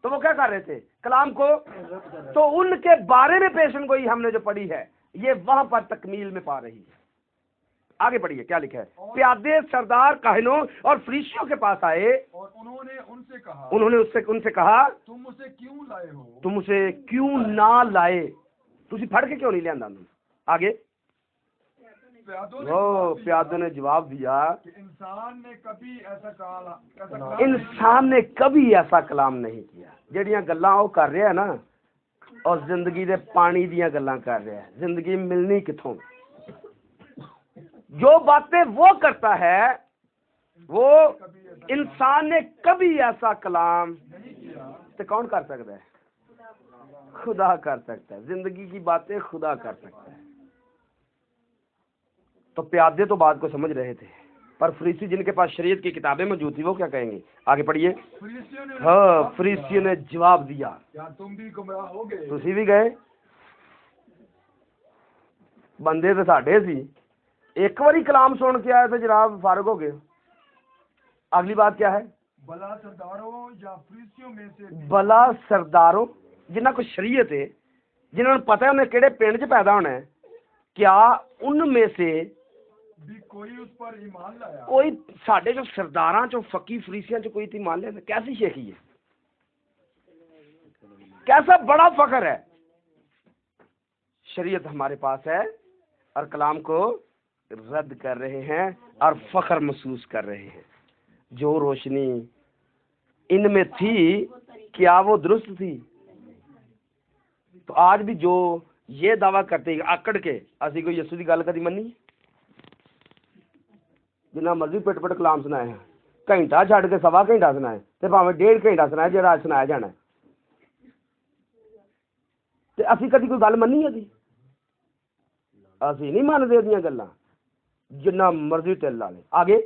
[SPEAKER 4] तो वो क्या कर रहे थे? कलाम को। तो उनके बारे में पेशन गोई हमने जो पढ़ी है ये वहां पर तकमील में पा रही है। आगे पढ़िए क्या लिखा है। प्यादे सरदार काहिनों और फरीसियों के पास आए
[SPEAKER 5] और उन्होंने
[SPEAKER 4] उनसे कहा
[SPEAKER 5] तुम उसे क्यों लाए हो?
[SPEAKER 4] तुम उसे क्यों ना लाए? तुझे फड़ के क्यों नहीं लिया? आगे प्यादों ने जवाब दिया
[SPEAKER 5] कि इंसान ने कभी ऐसा कलाम नहीं किया। ਜਿਹੜੀਆਂ ਗੱਲਾਂ ਉਹ ਕਰ ਰਿਹਾ ਨਾ, और जिंदगी ਦੇ पानी ਦੀਆਂ ਗੱਲਾਂ कर रहा है, जिंदगी मिलनी किथों? जो बातें वो करता है वो इंसान ने कभी ऐसा कलाम नहीं किया। तो कौन कर सकता है? खुदा कर सकता है। जिंदगी की बातें खुदा कर सकता है। तो प्यादे तो बात को समझ रहे थे, पर फरीसी जिनके पास शरीयत की किताबें मौजूद थी वो क्या कहेंगे? आगे पढ़िए। हाँ, फरीसियों ने जवाब दिया क्या तुम भी गुमराह हो गए?
[SPEAKER 4] तुसी भी गए? बंदे तो साढ़े सी, एक बारी कलाम सुन के आए थे जनाब, फारग हो गए। अगली बात क्या है?
[SPEAKER 5] भला सरदारों या फरीसियों में से
[SPEAKER 4] भला सरदारों जिन्होंने को शरीयत है, जिन्होंने पता है उन्हें केड़े पिंड च पैदा होना है, क्या उनमें से
[SPEAKER 5] भी कोई उस पर ईमान लाया?
[SPEAKER 4] कोई साढ़े जो सरदारां चो फकी फरीसियां चो कोई ईमान ले? कैसी शेखी है, कैसा बड़ा फखर है। शरीयत हमारे पास है और कलाम को रद्द कर रहे हैं और फखर महसूस कर रहे हैं। जो रोशनी इनमें थी क्या वो दुरुस्त थी? तो आज भी जो ये दावा करते आकड़ के असी कोई यसू की गल कभी मनी? जिन्ना मर्जी पिट पिट कलाम सुनाए हैं, घंटा छड़ के सवा घंटा सुनाए, तो भावें 1.5 घंटा सुनाए जो अज सुनाया जाना, ते असी कभी कोई गल मनी? असी नहीं मानते ओदियां गल्लां, जिन्ना मर्जी टिल ला ले। आगे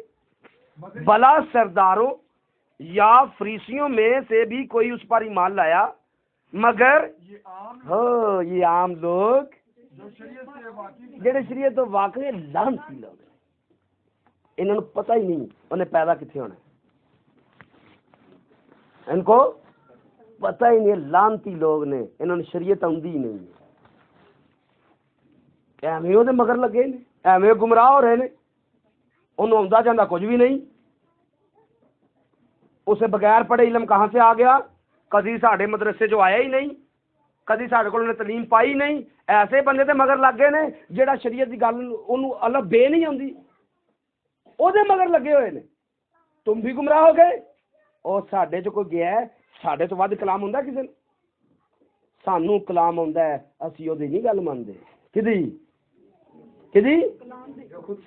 [SPEAKER 4] भला सरदारों या फरीसियों में से भी कोई उस पर ईमान लाया, मगर ये आम लोग जेडे शरीयत तो वाकई लानती लोग, इन्होंने पता ही नहीं उन्हें पैदा कितने होना, इनको पता ही नहीं। लानती लोग ने, इन्होंने शरीयत आउंदी ही नहीं, एवें ਉਹਦੇ मगर लगे ने, एवें गुमराह हो रहे ने, उन्होंने आउंदा जांदा कुछ भी नहीं। उसे बगैर पढ़े इलम कहाँ से आ गया? कभी साढ़े मदरसे जो आया ही नहीं, कभी साढ़े को तलीम पाई नहीं। ऐसे बंदे ते मगर लग गए ने जेड़ा शरीयत की गल उन्होंने अलग बे नहीं आती, ਉਹਦੇ मगर लगे हुए ने। तुम भी गुमराह हो गए। और साढ़े च कोई गया है, साढ़े तो वध कलाम हुंदा किसे नूं? सानू कलाम आउंदा है, असीं ओहदी नहीं गल मनदे। किदी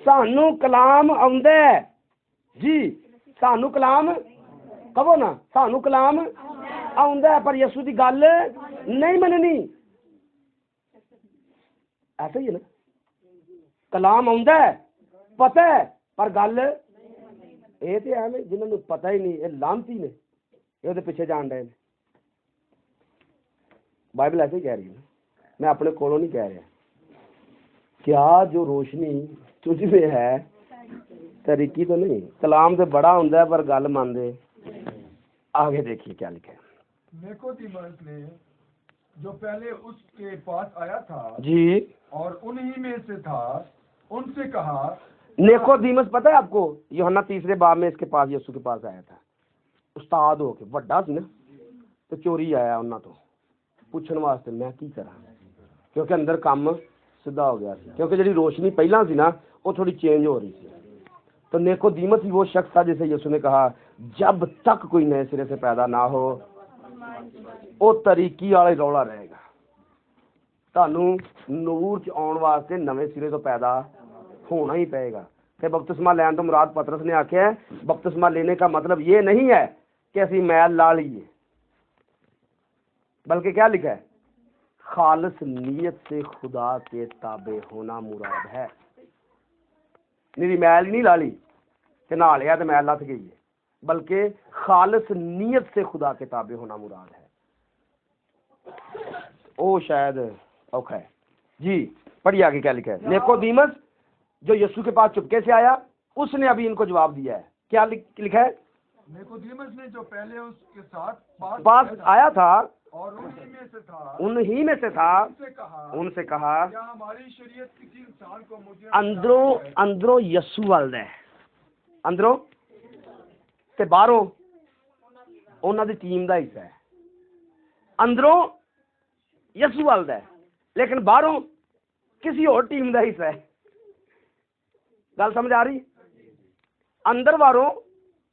[SPEAKER 4] सानू कलाम आउंदा है जी, सानू कलाम कहो ना, सानू कलाम आउंदा है, पर यसू की गल नहीं मननी। ऐसा ही है ना, कलाम आउंदा है, पता है, पर गल ये तो है जिन्होंने पता ही नहीं, ये लानती ने, ये पिछे जान रहे हैं। बाइबल ऐसे ही कह रही है, मैं अपने कोलों नहीं कह रहा। क्या जो रोशनी तुझ में है तरीकी तो नहीं? कलाम तो बड़ा होंदा है पर गल मानदे। आगे देखिए क्या लिखा है।
[SPEAKER 5] निकोदेमुस ने
[SPEAKER 6] जो पहले उसके पास आया था
[SPEAKER 5] जी,
[SPEAKER 6] और उन्हीं में से था, उनसे कहा,
[SPEAKER 5] निकोदेमुस पता है आपको, यूहन्ना 3 बाब में इसके पास, यीशु के पास आया था उस्ताद हो के, ਵੱਡਾ ਸੀ ना, तो चोरी आया ਉਹਨਾਂ ਤੋਂ ਪੁੱਛਣ ਵਾਸਤੇ ਮੈਂ ਕੀ ਕਰਾਂ, क्योंकि अंदर ਕੰਮ ਸਿੱਧਾ ਹੋ ਗਿਆ ਸੀ, क्योंकि ਜਿਹੜੀ रोशनी ਪਹਿਲਾਂ ਸੀ ना वो थोड़ी चेंज हो रही थी। तो निकोदेमुस ही वो शख्स था जिसे यीशु ने कहा जब तक कोई नए सिरे से पैदा ना हो वो तरीकी वाला रौला रहेगा। ਤੁਹਾਨੂੰ ਨੂਰ ਚ ਆਉਣ ਵਾਸਤੇ ਨਵੇਂ ਸਿਰੇ ਤੋਂ ਪੈਦਾ होना ही पड़ेगा। फिर बपतिस्मा लैन तो मुराद पतरस ने आख्या है, बपतिस्मा लेने का मतलब ये नहीं है कि असी मैल ला लीए, बल्कि क्या लिखा है, खालिस नीयत से खुदा के ताबे होना मुराद है। मेरी मैल ही नहीं ला ली कि नहा लिया तो मैल लथ गई है, बल्कि खालिस नीयत से खुदा के ताबे होना मुराद है। ओ शायद औखा है जी। पढ़िए आगे क्या लिखा है। निकोदेमुस जो यीशु के पास चुपके से आया, उसने अभी इनको जवाब दिया है। क्या लिखा है,
[SPEAKER 6] निकोदेमुस ने जो पहले उसके साथ
[SPEAKER 5] पास आया था
[SPEAKER 6] और उन्हीं में से था,
[SPEAKER 5] उनसे कहा
[SPEAKER 6] क्या हमारी शरीयत किसी इंसान को मुझे
[SPEAKER 5] अंदरों यीशु वाल है, अंदरों ते बाहरों ਉਹਨਾਂ ਦੀ ਟੀਮ ਦਾ ਹਿੱਸਾ ਹੈ। ਅੰਦਰੋਂ ਯਿਸੂ ਵਾਲ ਦਾ, ਲੇਕਿਨ ਬਾਹਰੋਂ ਕਿਸੇ ਹੋਰ ਟੀਮ ਦਾ ਹਿੱਸਾ ਹੈ। ਗੱਲ ਸਮਝ ਆ ਰਹੀ? ਅੰਦਰ ਬਾਹਰੋਂ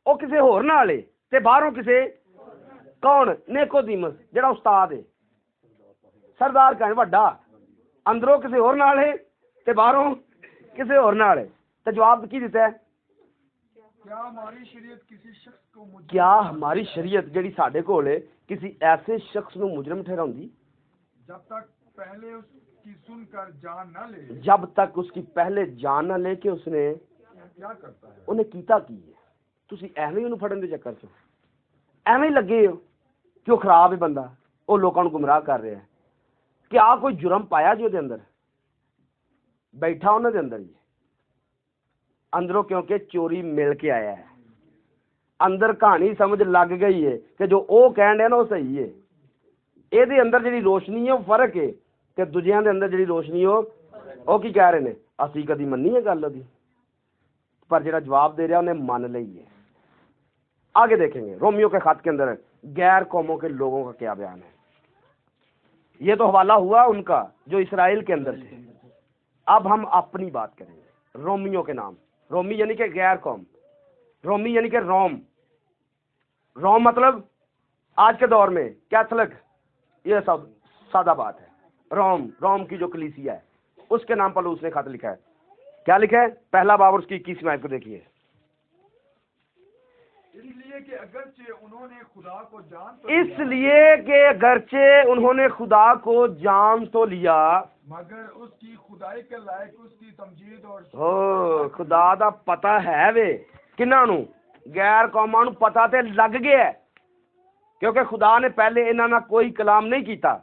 [SPEAKER 5] ਉਹ ਕਿਸੇ ਹੋਰ ਨਾਲ ਹੈ ਤੇ ਬਾਹਰੋਂ ਕਿਸੇ, ਕੌਣ? ਨਿਕੋਦੀਮਸ ਜਿਹੜਾ ਉਸਤਾਦ ਹੈ, ਸਰਦਾਰ ਕਹਿੰਦੇ ਵੱਡਾ, ਅੰਦਰੋਂ ਕਿਸੇ ਹੋਰ ਨਾਲ ਹੈ ਤੇ ਬਾਹਰੋਂ ਕਿਸੇ ਹੋਰ ਨਾਲ ਹੈ। ਤੇ ਜਵਾਬ ਕੀ ਦਿੱਤਾ ਹੈ?
[SPEAKER 6] क्या हमारी शरीयत किसी शख्स को मुजरिम,
[SPEAKER 5] क्या हमारी शरीयत ਜਿਹੜੀ ਸਾਡੇ ਕੋਲ ਹੈ किसी ऐसे शख्स ਨੂੰ मुजरिम ठहराਉਂਦੀ
[SPEAKER 6] जब तक पहले उसकी सुनकर जान न ले,
[SPEAKER 5] जब तक उसकी पहले जान न ले कि उसने
[SPEAKER 6] क्या करता है।
[SPEAKER 5] ਉਹਨੇ ਕੀਤਾ ਕੀ ਹੈ। ਤੁਸੀਂ ਐਵੇਂ ਹੀ ਉਹਨੂੰ ਫੜਨ ਦੇ ਚੱਕਰ 'ਚ ਐਵੇਂ ਹੀ ਲੱਗੇ ਹੋ ਕਿ ਉਹ ਖਰਾਬ ਹੈ ਬੰਦਾ, ਉਹ ਲੋਕਾਂ ਨੂੰ ਗੁੰਮਰਾਹ ਕਰ ਰਿਹਾ ਹੈ। ਕਿਆ ਕੋਈ ਜੁਰਮ ਪਾਇਆ ਜੀ ਉਹਦੇ ਅੰਦਰ? ਬੈਠਾ ਉਹਨਾਂ ਦੇ ਅੰਦਰ ਹੀ अंदरों, क्योंकि चोरी मिल के आया है। अंदर कहानी समझ लग गई है कि जो वो कह रहे ना वो सही है। ਇਹਦੇ ਅੰਦਰ ਜਿਹੜੀ ਰੋਸ਼ਨੀ ਹੈ ਉਹ ਫਰਕ ਹੈ ਤੇ ਦੂਜਿਆਂ ਦੇ ਅੰਦਰ ਜਿਹੜੀ ਰੋਸ਼ਨੀ ਉਹ ਕੀ ਕਹਿ ਰਹੇ ਨੇ, ਅਸੀਂ ਕਦੀ ਮੰਨੀ ਹੈ ਗੱਲ ਉਹਦੀ, पर ਜਿਹੜਾ जवाब दे रहा उन्हें मान ली है। आगे देखेंगे रोमियो के खत के अंदर गैर कौमों के लोगों का क्या बयान है। ये तो हवाला हुआ उनका जो इसराइल के अंदर थे। अब हम अपनी बात करेंगे। रोमियो के नाम, रोमी यानी कि गैर कौम, रोमी यानी कि रोम। रोम मतलब आज के दौर में क्या थलग, ये सब सादा बात है। रोम, रोम की जो कलीसिया है उसके नाम पर उसने खत लिखा है। क्या लिखा है? पहला बाब और उसकी 21वीं आयत को देखिए।
[SPEAKER 6] इसलिए कि अगरचे उन्होंने खुदा को जान तो लिया, मगर उसकी खुदाई के लायक उसकी तमजीद और
[SPEAKER 5] खुदा दा पता है वे किन्हां नूं, गैर कौमां नूं पता ते लग गया है, क्योंकि खुदा ने पहले इन्हां नाल कोई कलाम नहीं किया।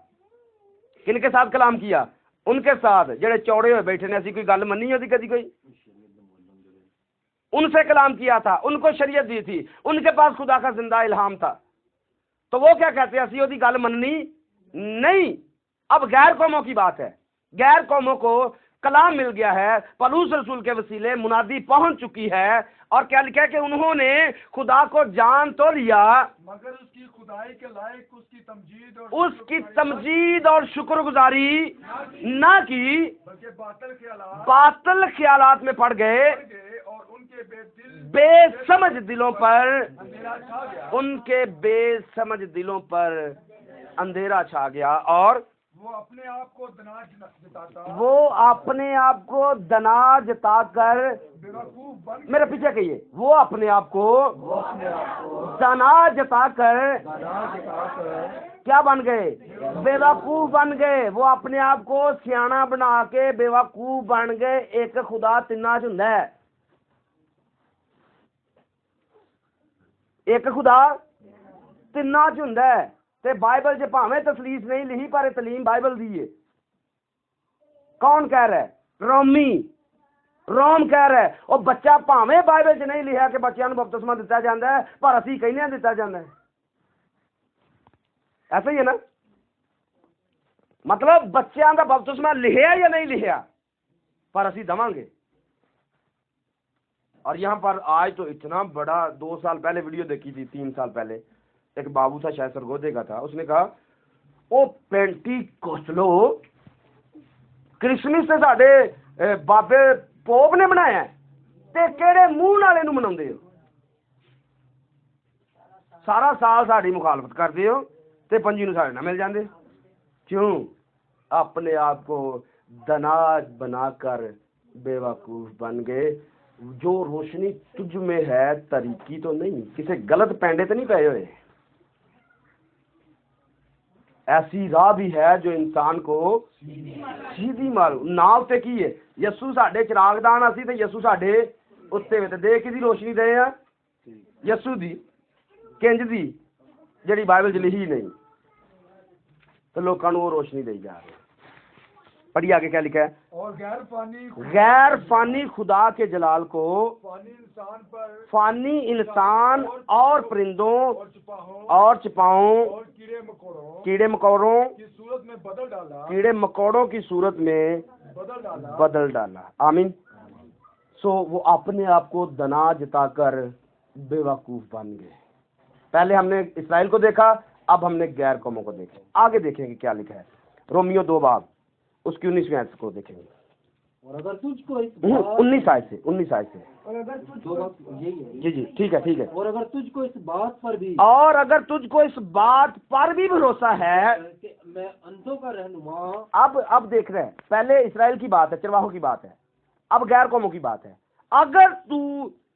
[SPEAKER 5] किनके साथ कलाम किया? उनके साथ जेड़े चौड़े हुए बैठे ने। ऐसी कोई गल मनी होती कभी कोई? उनसे कलाम किया था, उनको शरीयत दी थी, उनके पास खुदा का जिंदा इल्हाम था। तो वो क्या कहते हैं, असी ओदी गल मननी नहीं। अब गैर कौमों की बात है। गैर कौमों को कलाम मिल गया है, पलूस रसूल के वसीले मुनादी पहुंच चुकी है, और क्या लिखा है कि उन्होंने खुदा को जान तो लिया,
[SPEAKER 6] मगर उसकी खुदाई के लायक
[SPEAKER 5] उसकी तमजीद और शुक्रगुजारी ना की,
[SPEAKER 6] बल्कि
[SPEAKER 5] बातिल ख्यालात में पड़ गए
[SPEAKER 6] और उनके
[SPEAKER 5] बेसमझ दिलों पर,
[SPEAKER 6] अंधेरा छा गया।
[SPEAKER 5] उनके बेसमझ दिलों पर अंधेरा छा गया, और
[SPEAKER 6] वो अपने आप को
[SPEAKER 5] दना जताकर
[SPEAKER 6] बेवकूफ बन,
[SPEAKER 5] मेरे पीछे कहिए, वो अपने आप को दना जताकर क्या बन गए? बेवकूफ बन गए। वो अपने आप को सियाना बना के बेवकूफ बन गए। एक खुदा तिन्ना च हुंदा है, एक खुदा तिन्ना च हुंदा है। ते बाइबल च भावें तसलीस नहीं लिखी, पर तलीम बाइबल दी है। कौन कह रहा है? रोमी, रोम कह रहा है। और बच्चा भावें बाइबल च नहीं लिखा कि बच्चों को बपतिस्मा दिता जाता है, पर असी कहने दिता जाता है। ऐसा ही है ना? मतलब बच्चों का बपतिस्मा लिखिया या नहीं लिखिया, पर असी दवांगे। और यहाँ पर आज तो इतना बड़ा, 2 साल पहले वीडियो देखी थी, 3 साल पहले, एक बाबू था शायद सरगोदे का था, उसने कहा ओ पेंटीकोस्टलो क्रिसमस से साडे बाबे पोप ने बनाया ते केड़े मुंह नाल इहनूं मनाउंदे हो, सारा साल साडी मुखालफत करदे हो ते पंजी नूं साडे नाल मिल जांदे, क्यों? अपने आप को दनाज बनाकर बेवकूफ बन गए। जो रोशनी तुझ में है तरीकी तो नहीं, किसी गलत पैंडे तो नहीं पे हुए। ऐसी राह भी है जो इंसान को सीधी मालूम ना उत्ते की है। यसू साडे चिरागदान असी ते यसू साडे उत्ते वे ते दे किहदी रोशनी दे आ, यसू दी, किंज दी जिहड़ी बाइबल च लिखी नहीं, तो लोकां नूं वो रोशनी देई जा रहे। पढ़िए आगे क्या लिखा है,
[SPEAKER 6] और
[SPEAKER 5] गैर फानी खुदा के जलाल को फानी इंसान और परिंदों और चिपाओं
[SPEAKER 6] और
[SPEAKER 5] कीड़े मकोड़ों
[SPEAKER 6] की सूरत में बदल डाला,
[SPEAKER 5] कीड़े मकोड़ों की सूरत में बदल डाला। आमीन। सो वो अपने आप को दना जताकर बेवकूफ बन गए। पहले हमने इस्राएल को देखा, अब हमने गैर कौमों को देखा। आगे देखेंगे क्या लिखा है, रोमियो 2 बाब उसकी 19वीं आयत को देखेंगे।
[SPEAKER 2] और अगर तुझको इस
[SPEAKER 5] 19 आयत से
[SPEAKER 2] और अगर तुझको यही है,
[SPEAKER 5] जी जी ठीक है।
[SPEAKER 2] और अगर तुझको इस बात पर भी
[SPEAKER 5] और अगर तुझको इस बात पर भी भरोसा है
[SPEAKER 2] कि मैं अंधों का रहनुमा,
[SPEAKER 5] अब देख रहे हैं, पहले इस्राएल की बात है, चरवाहों की बात है, अब गैर कौमों की बात है।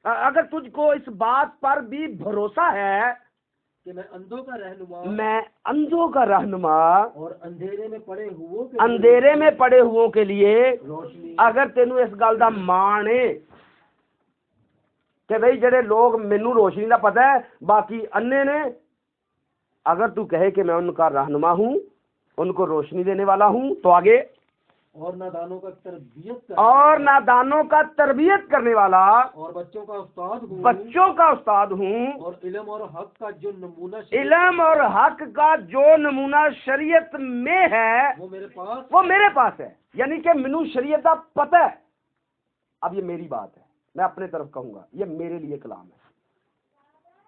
[SPEAKER 5] अगर तुझको इस बात पर भी भरोसा है
[SPEAKER 2] कि मैं अंधों का रहनुमा और अंधेरे में पड़े हुओं
[SPEAKER 5] के लिए
[SPEAKER 2] रोशनी,
[SPEAKER 5] अगर तेनू इस गल दा मान है कि भाई जेडे लोग मैनू रोशनी का पता है बाकी अन्ने ने, अगर तू कहे कि मैं उनका रहनुमा हूँ, उनको रोशनी देने वाला हूँ, तो आगे
[SPEAKER 2] और नादानों का तरबियत करने वाला
[SPEAKER 5] और बच्चों का उस्ताद हूँ
[SPEAKER 2] और इल्म और हक का जो नमूना शरीयत
[SPEAKER 5] में है
[SPEAKER 2] वो
[SPEAKER 5] मेरे पास है। यानी कि मैनू शरीयत का पता है। अब ये मेरी बात है, मैं अपने तरफ कहूंगा, ये मेरे लिए कलाम है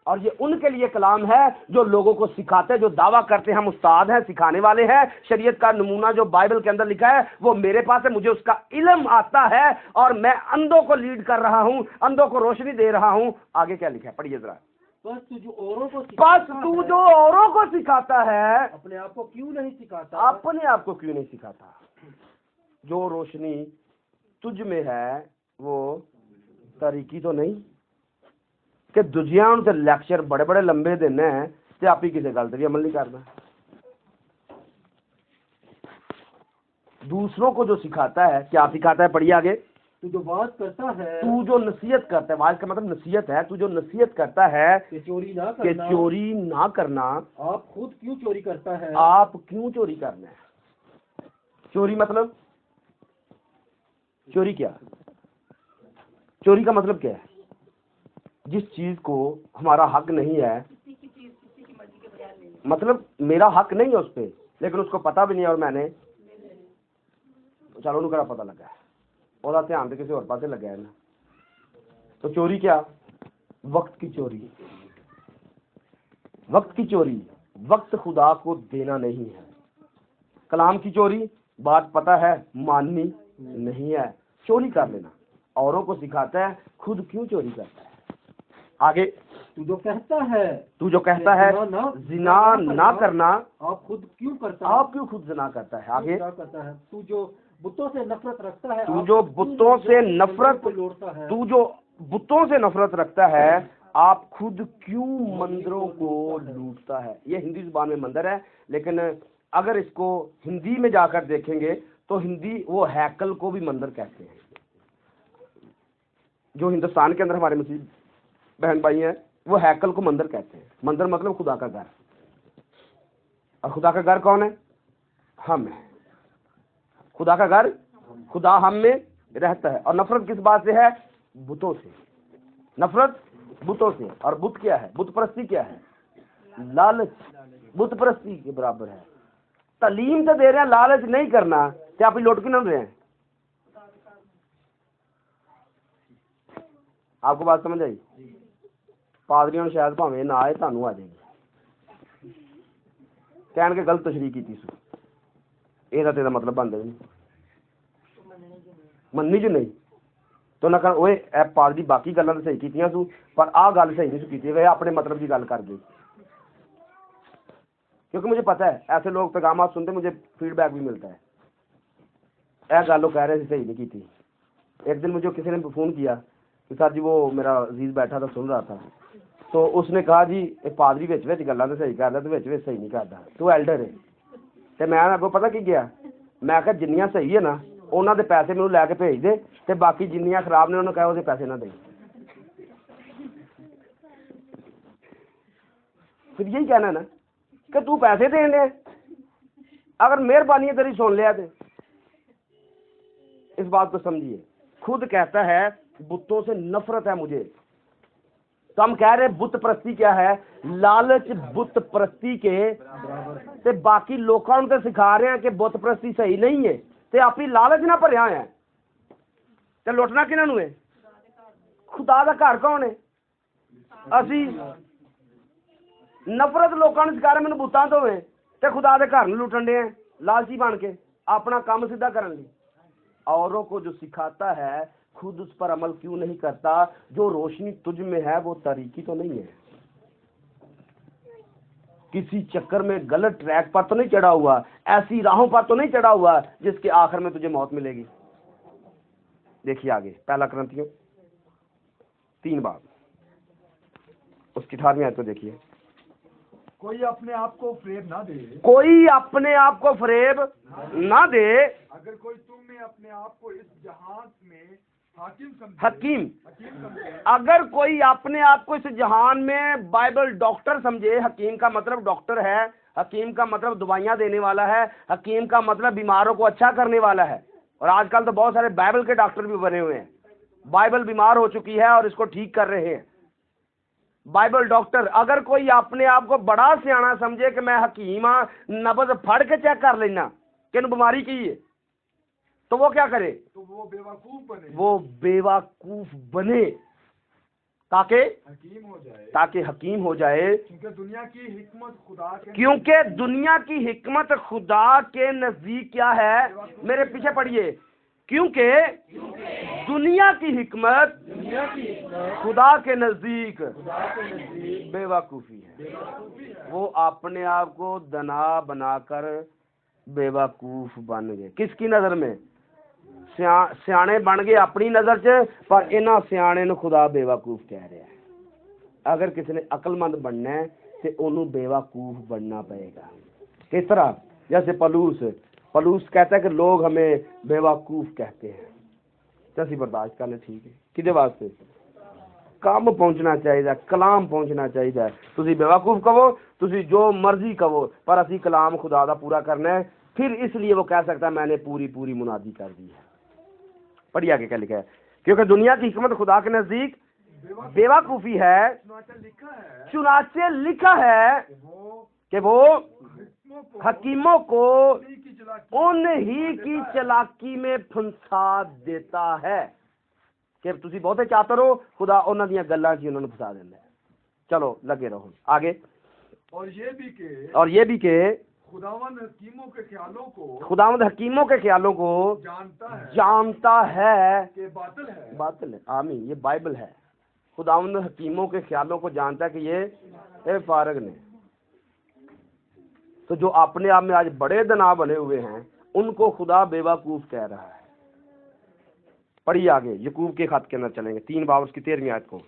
[SPEAKER 5] और ये उनके लिए कलाम है जो लोगों को सिखाते हैं, जो दावा करते हैं हम उस्ताद हैं, सिखाने वाले हैं। शरीयत का नमूना जो बाइबल के अंदर लिखा है वो मेरे पास है, मुझे उसका इल्म आता है और मैं अंधों को लीड कर रहा हूं, अंधों को रोशनी दे रहा हूं। आगे क्या लिखा है, पढ़िए जरा।
[SPEAKER 2] बस तू जो
[SPEAKER 5] औरों को सिखाता है,
[SPEAKER 2] अपने आप को क्यों नहीं सिखाता?
[SPEAKER 5] जो रोशनी तुझ में है वो तरीकी तो नहीं कि दूजिया उनसे लैक्चर बड़े बड़े लंबे देने हैं ते आप ही किसी गल ते अमल नहीं करना। दूसरों को जो सिखाता है, क्या सिखाता है, पढ़िए आगे।
[SPEAKER 2] तू जो बात करता है,
[SPEAKER 5] तू जो नसीहत करता है, बात का मतलब नसीहत है, तू जो नसीहत करता है
[SPEAKER 2] कि चोरी ना करना, आप खुद क्यों चोरी करता है?
[SPEAKER 5] आप क्यों चोरी करना है? चोरी मतलब चोरी क्या? चोरी का मतलब क्या है? जिस चीज को हमारा हक नहीं है, मतलब मेरा हक नहीं है उस पर, लेकिन उसको पता भी नहीं है और मैंने चलो उनका पता लगा है और ध्यान से किसी और पासे लगा है ना, तो चोरी क्या? वक्त की चोरी। वक्त खुदा को देना नहीं है। कलाम की चोरी, बात पता है माननी नहीं है, चोरी कर लेना। औरों को सिखाता है, खुद क्यों चोरी करता है? आगे।
[SPEAKER 2] तू जो कहता है
[SPEAKER 5] जिना ना करना,
[SPEAKER 2] आप खुद क्यों
[SPEAKER 5] खुद जिना करता है? आगे।
[SPEAKER 2] तू जो बुतों से नफरत रखता है,
[SPEAKER 5] तू जो बुतों से नफरत रखता है, आप खुद क्यों मंदिरों को लूटता है? ये हिंदी जुबान में मंदिर है, लेकिन अगर इसको हिंदी में जाकर देखेंगे तो हिंदी वो हैकल को भी मंदिर कहते हैं। जो हिंदुस्तान के अंदर हमारे मसीह बहन भाई हैं वो हैकल को मंदिर कहते हैं। मंदिर मतलब खुदा का घर, और खुदा का घर कौन है? हम है। खुदा का घर, खुदा हम में रहता है। और नफरत किस बात से है? बुतों से। नफरत बुतों से। और बुत क्या है? बुत परस्ती क्या है? लालच बुत परस्ती के बराबर है। तालीम तो दे रहे हैं, लालच नहीं करना, तो आप ही लुट क्यों ना रहे हैं? आपको बात समझ आई? पादरियों ने शायद भावें ना आए, ਤੁਹਾਨੂੰ आ जाएगी, कहन के गलत तशरीह की सू, ਇਹਦਾ ਤੇ मतलब बनता ही नहीं, ਮੰਨਣੀ जो नहीं तो ना कर ओए ए पादरी बाकी गल्लां तो सही कीतियां सू, पर आ गल सही नहीं सू कीती, वे अपने मतलब की गल कर गई। क्योंकि मुझे पता है ऐसे लोग पैगाम सुनते, मुझे फीडबैक भी मिलता है, यह गल वो कह रहे थे सही नहीं की थी। एक दिन मुझे किसी ने फ़ोन किया कि सर जी वो मेरा अजीज बैठा था सुन रहा था, तो उसने कहा जी ये पादरी विच विच गल्लां तो सही करदा, तो विच विच सही नहीं करदा, तू एल्डर है। तो मैं अगों पता की गया, मैं कहा जिन्नियां सही है ना उन्होंने दे पैसे मैनूं लैके भेज दे, ते बाकी जिन्नियां खराब ने उन्होंने कहा उसदे पैसे ना दे। फिर यही कहना है ना कि तू पैसे दें दे, अगर मेहरबानी है तेरी सुन लिया, तो इस बात को समझिए। खुद कहता है बुतों से नफरत है मुझे, तो हम कह रहे हैं बुत परस्ती क्या है? लालच बुत परस्ती के, ते बाकी लोगों को सिखा रहे हैं कि बुत परस्ती सही नहीं है, ते आप ही लालच ना भरिया है, ते लुटना किन्हां नूं है? खुदा दा घर कौन है? असी नफरत लोगों ने सिखा रहे मैनूं बुतां तो है, ते खुदा दे घर नूं लुटन दे हैं लालची बन के, अपना काम सीधा करने लिए। औरों को जो सिखाता है खुद उस पर अमल क्यों नहीं करता? जो रोशनी तुझ में है वो तरीकी तो नहीं है, किसी चक्कर में गलत ट्रैक पर तो नहीं चढ़ा हुआ, ऐसी राहों पर तो नहीं चढ़ा हुआ जिसके आखिर में तुझे मौत मिलेगी। देखिए आगे पहला करंथियों 3 उसकी 18वीं आयत को देखिए।
[SPEAKER 6] कोई अपने आप को फरेब ना दे,
[SPEAKER 5] कोई अपने आप को फरेब ना दे,
[SPEAKER 6] अगर कोई तुम में अपने आप को इस जहान में
[SPEAKER 5] हकीम अगर कोई अपने आप को इस जहान में बाइबल डॉक्टर समझे, हकीम का मतलब डॉक्टर है, हकीम का मतलब दवाइयाँ देने वाला है, हकीम का मतलब बीमारों को अच्छा करने वाला है। और आजकल तो बहुत सारे बाइबल के डॉक्टर भी बने हुए हैं, बाइबल बीमार हो चुकी है और इसको ठीक कर रहे हैं, बाइबल डॉक्टर। अगर कोई अपने आप को बड़ा सियाना समझे कि मैं हकीम हाँ, नबज फड़ के चेक कर लेना कि बीमारी की है, तो वो क्या करे?
[SPEAKER 6] तो वो बेवकूफ बने,
[SPEAKER 5] वो बेवकूफ बने ताकि हकीम हो जाए,
[SPEAKER 6] क्योंकि दुनिया की हिकमत
[SPEAKER 5] खुदा के नजदीक क्या है? मेरे पीछे पढ़िए, क्योंकि दुनिया की हिकमत खुदा के नजदीक बेवकूफ़ी है। वो अपने आप को दना बनाकर बेवकूफ बन गए। किसकी नज़र में? सियाने बन गए अपनी नज़र च, पर इन्हां सियाने नूं खुदा बेवकूफ कह रहा है। अगर किसी ने अकलमंद बनना है तो उन्होंने बेवकूफ बनना पड़ेगा। किस तरह? जैसे पलूस कहता है कि लोग हमें बेवकूफ कहते हैं, तो असीं बर्दाश्त करने ठीक है। किहदे वास्ते? काम पहुँचना चाहिए, कलाम पहुँचना चाहिए। तुसीं बेवकूफ कहो, तुसीं जो मर्जी कहो, पर असीं कलाम खुदा दा पूरा करना है। फिर इसलिए वो कह सकता है मैंने पूरी मुनादी कर दी है। पढ़िए आगे क्या लिखा है, क्योंकि दुनिया की हिकमत खुदा के नजदीक बेवकूफ़ी है। चुनाचे लिखा है कि वो हकीमों को उन्हीं की चालाकी में फंसा देता है कि तुसी बहुते चातर हो, खुदा उन्हां दीयां गल्लां च उन्हां नूं फसा देंदा है। चलो लगे रहो आगे।
[SPEAKER 6] और ये भी के खुदावंद
[SPEAKER 5] हकीमों के ख्यालों को जानता है
[SPEAKER 6] कि
[SPEAKER 5] बातिल है। आमीन, ये बाइबल है। खुदावंद हकीमों के ख्यालों को जानता है कि ये फारग ने। तो जो अपने आप में आज बड़े दना बने हुए हैं उनको खुदा बेवकूफ कह रहा है। पढ़िए आगे, याकूब के खत के अंदर चलेंगे 3 बाब उसकी 13वीं आयत को।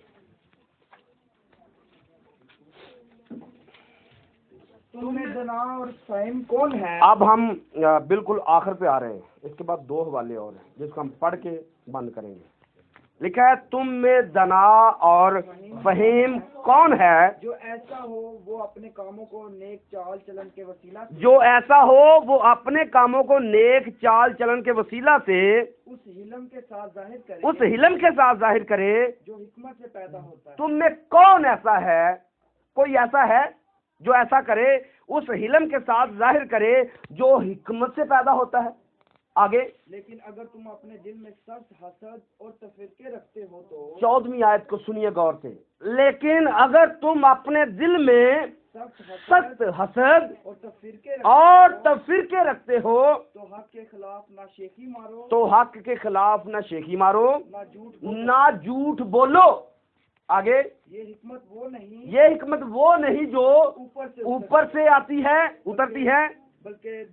[SPEAKER 3] तुम्हें दना और फहीम कौन है?
[SPEAKER 5] अब हम बिल्कुल आखिर पे आ रहे हैं, इसके बाद 2 हवाले और हैं जिसको हम पढ़ के बंद करेंगे। लिखा है तुम में दना और फहीम कौन है?
[SPEAKER 3] जो ऐसा हो वो अपने कामों को नेक चाल चलन के वसीला से,
[SPEAKER 5] जो ऐसा हो वो अपने कामों को नेक चाल चलन के वसीला से
[SPEAKER 3] उस हिलम के साथ जाहिर करे
[SPEAKER 5] जो
[SPEAKER 3] हिकमत से पैदा होता है।
[SPEAKER 5] तुम में कौन ऐसा है? कोई ऐसा है? जो ऐसा करे उस हिलम के साथ जाहिर करे जो हिकमत से पैदा होता है। आगे
[SPEAKER 3] लेकिन अगर तुम अपने दिल में सख्त हसद और तफरीके रखते हो तो
[SPEAKER 5] 14वीं आयत को सुनिए गौर से। लेकिन अगर तुम अपने दिल में सख्त हसद और तफरीके रखते हो
[SPEAKER 3] तो हक के खिलाफ ना शेखी मारो,
[SPEAKER 5] तो हक के खिलाफ ना शेखी मारो,
[SPEAKER 3] ना झूठ
[SPEAKER 5] बोलो। आगे
[SPEAKER 3] ये
[SPEAKER 5] हिकमत वो नहीं जो ऊपर से आती है, उतरती है,
[SPEAKER 3] बल्कि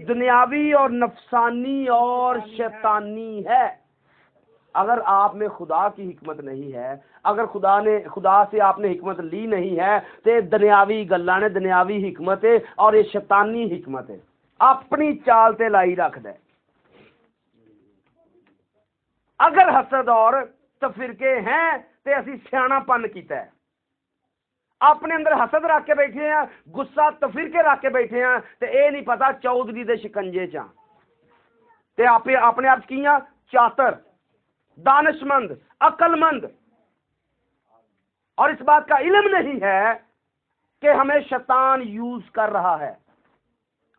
[SPEAKER 5] दुनियावी और नफसानी और शैतानी है। अगर आप में खुदा की हिकमत नहीं है, अगर खुदा से आपने हिकमत ली नहीं है, तो दुनियावी गल्लां ने, दुनियावी हिकमत है और ये शैतानी हिकमत है। अपनी चाल ते लाई रख दे। अगर हसद और तफरीके हैं तो असी सियाणापन कीता है। अपने अंदर हसद रख के बैठे हैं, गुस्सा तफरीके रख के बैठे हैं, तो ये नहीं पता चौधरी दे शिकंजे च ते अपने आप की चातर, दानिशमंद, अक्लमंद, और इस बात का इल्म नहीं है कि हमें शैतान यूज कर रहा है।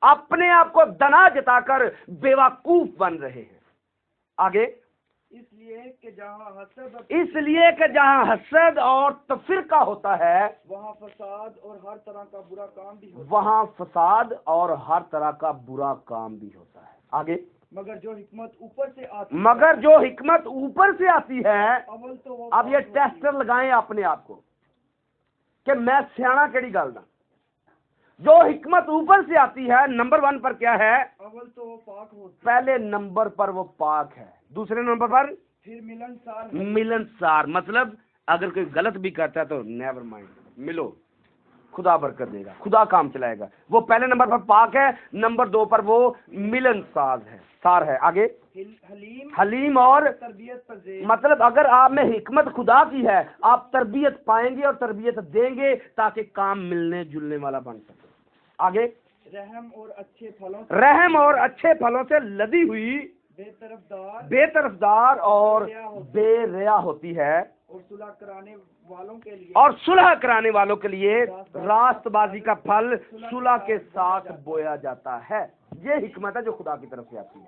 [SPEAKER 5] अपने आप को दना जताकर बेवकूफ बन रहे हैं। आगे
[SPEAKER 3] इसलिए कि
[SPEAKER 5] जहाँ हसद और तफरीका होता है
[SPEAKER 3] वहाँ फसाद और हर तरह का बुरा काम भी होता है।
[SPEAKER 5] वहाँ फसाद और हर तरह का बुरा काम भी होता है। आगे
[SPEAKER 3] मगर जो हिकमत ऊपर से आती है अव्वल तो वो
[SPEAKER 5] अब ये टेस्टर लगाएं अपने आप को कि मैं सियाणा केड़ी गल दा। जो हिकमत ऊपर से आती है, नंबर 1 पर क्या है?
[SPEAKER 3] अव्वल तो वो पाक होती,
[SPEAKER 5] पहले नंबर पर वो पाक है, दूसरे नंबर पर
[SPEAKER 3] फिर
[SPEAKER 5] मिलनसार। मतलब अगर कोई गलत भी करता है तो नेवर माइंड, मिलो, खुदा बरकत देगा, खुदा काम चलाएगा। वो पहले नंबर पर पाक है, नंबर 2 पर वो मिलनसार है। आगे हलीम और
[SPEAKER 3] तरबियत पर
[SPEAKER 5] मतलब अगर आप में हिकमत खुदा की है, आप तरबियत पाएंगे और तरबियत देंगे ताकि काम मिलने जुलने वाला बन सके। आगे
[SPEAKER 3] रहम और अच्छे फलों से
[SPEAKER 5] लदी हुई,
[SPEAKER 3] बेतरफदार
[SPEAKER 5] और बेरिया होती है,
[SPEAKER 3] और सुलह
[SPEAKER 5] कराने वालों के लिए रास्तबाजी का फल सुलह के साथ बोया जाता है। ये हिकमत है जो खुदा की तरफ से आती है।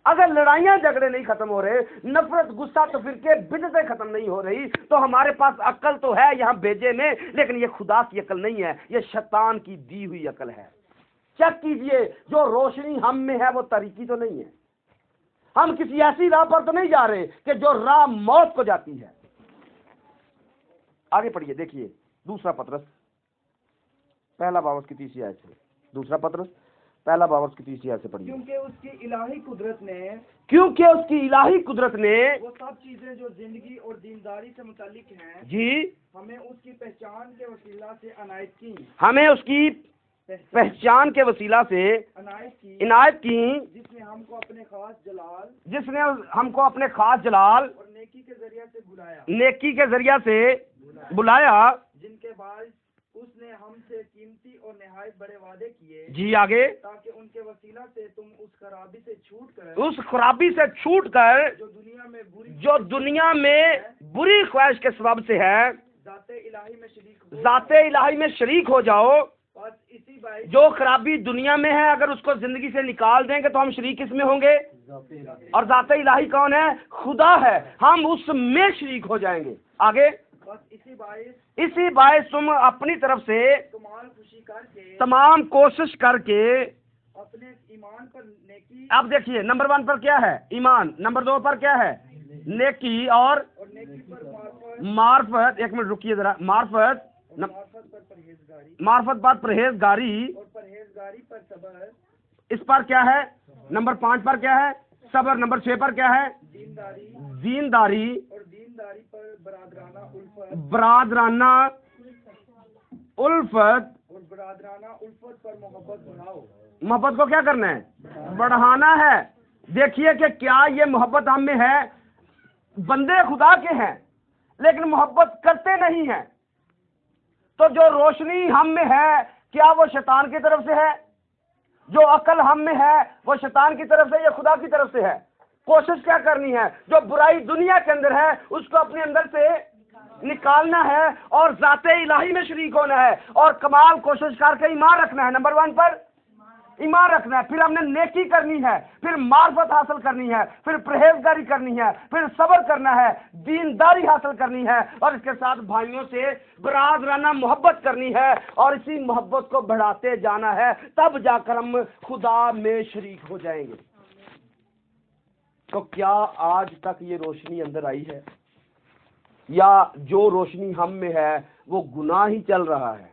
[SPEAKER 5] अगर लड़ाइयां झगड़े नहीं खत्म हो रहे, नफरत, गुस्सा, तफरीके, बिदअतें खत्म नहीं हो रही, तो हमारे पास अक्ल तो है यहाँ भेजे में, लेकिन ये खुदा की अक्ल नहीं है, ये शैतान की दी हुई अक्ल है। चेक कीजिए, जो रोशनी हम में है वो तरीकी तो नहीं है। हम किसी ऐसी राह पर तो नहीं जा रहे कि जो राह मौत को जाती है। आगे पढ़िए, देखिए दूसरा पतरस पहला बाब उसकी 30 आयत से, दूसरा पतरस पहला बाब उसकी 30 आयत से पढ़िए।
[SPEAKER 3] क्योंकि उसकी इलाही कुदरत ने वो सब चीजें जो जिंदगी और दीनदारी से मुतालिक हैं
[SPEAKER 5] जी
[SPEAKER 3] हमें उसकी पहचान के वसीला से इनायत की, जिसने हमको अपने खास जलाल और नेकी के जरिया से बुलाया, जिनके बाद उसने हमसे कीमती और निहायत बड़े वादे किए
[SPEAKER 5] जी। आगे
[SPEAKER 3] ताकि उनके वसीला से तुम उस खराबी से छूट कर जो दुनिया में बुरी ख्वाहिश के सबब से है ज़ाते इलाही में शरीक हो जाओ। जो खराबी दुनिया में है, अगर उसको जिंदगी से निकाल देंगे तो हम शरीक किस में होंगे? और ज़ाते इलाही कौन है? खुदा है। हम उसमें शरीक हो जाएंगे। आगे इसी बाइस तुम अपनी तरफ से तमाम कोशिश करके अपने ईमान पर नेकी। अब देखिए, नंबर 1 पर क्या है? ईमान। नंबर 2 पर क्या है? नेकी। और नेकी पर मार्फत। एक मिनट रुकिए जरा। मार्फत पर परहेजगारी, और परहेजगारी पर सब्र। इस पर क्या है? नंबर 5 पर क्या है? सब्र। नंबर 6 पर क्या है? दीनदारी। और दीनदारी पर बरादराना उल्फत। और बरादराना उल्फत पर मोहब्बत बढ़ाओ। मोहब्बत को क्या करना है? बढ़ाना है। देखिए कि क्या ये मोहब्बत हम में है? बंदे खुदा के हैं लेकिन मोहब्बत करते नहीं हैं। तो जो रोशनी हम में है, क्या वो शैतान की तरफ से है? जो अकल हम में है वो शैतान की तरफ से या खुदा की तरफ से है? कोशिश क्या करनी है? जो बुराई दुनिया के अंदर है उसको अपने अंदर से
[SPEAKER 5] निकालना है और ज़ाते इलाही में शरीक होना है और कमाल कोशिश करके ईमान रखना है। नंबर 1 पर ईमान रखना है, फिर हमने नेकी करनी है, फिर मार्फत हासिल करनी है, फिर परहेजगारी करनी है, फिर सब्र करना है, दीनदारी हासिल करनी है और इसके साथ भाइयों से बरादराना मोहब्बत करनी है और इसी मोहब्बत को बढ़ाते जाना है, तब जाकर हम खुदा में शरीक हो जाएंगे। तो क्या आज तक ये रोशनी अंदर आई है या जो रोशनी हम में है वो गुनाह ही चल रहा है?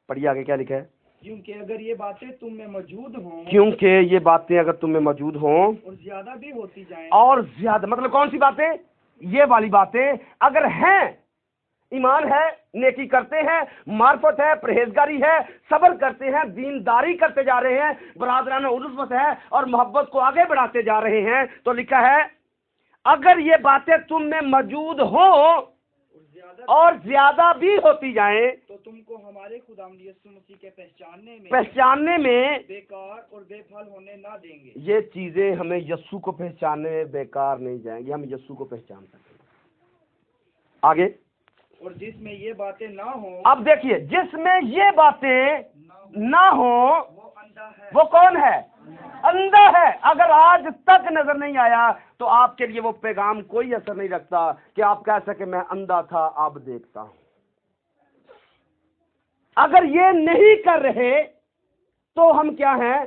[SPEAKER 5] पढ़िए आगे क्या लिखा है।
[SPEAKER 3] क्योंकि अगर ये बातें तुम में मौजूद हों,
[SPEAKER 5] क्योंकि ये बातें अगर तुम में मौजूद हों
[SPEAKER 3] और ज्यादा भी होती जाएं,
[SPEAKER 5] और ज्यादा, मतलब कौन सी बातें? ये वाली बातें अगर हैं, ईमान है, नेकी करते हैं, मार्फत है, परहेजगारी है, सब्र करते हैं, दीनदारी करते जा रहे हैं, बरादराना उल्फत है और मोहब्बत को आगे बढ़ाते जा रहे हैं, तो लिखा है अगर ये बातें तुम में मौजूद हो और ज्यादा भी होती जाएं
[SPEAKER 3] तो तुमको हमारे खुदावंद यीशु मसीह के
[SPEAKER 5] पहचानने में
[SPEAKER 3] बेकार और बेफल होने ना देंगे।
[SPEAKER 5] ये चीजें हमें यस्सु को पहचानने में बेकार नहीं जाएंगी, हम यस्सु को पहचान सकेंगे। आगे,
[SPEAKER 3] और जिसमें ये बातें ना हो,
[SPEAKER 5] अब देखिए, जिसमें ये बातें ना हो
[SPEAKER 3] वो अंधा है।
[SPEAKER 5] वो कौन है? अंधा है। अगर आज तक नजर नहीं आया तो आपके लिए वो पैगाम कोई असर नहीं रखता कि आप कह सके मैं अंधा था अब देखता हूं। अगर ये नहीं कर रहे तो हम क्या हैं?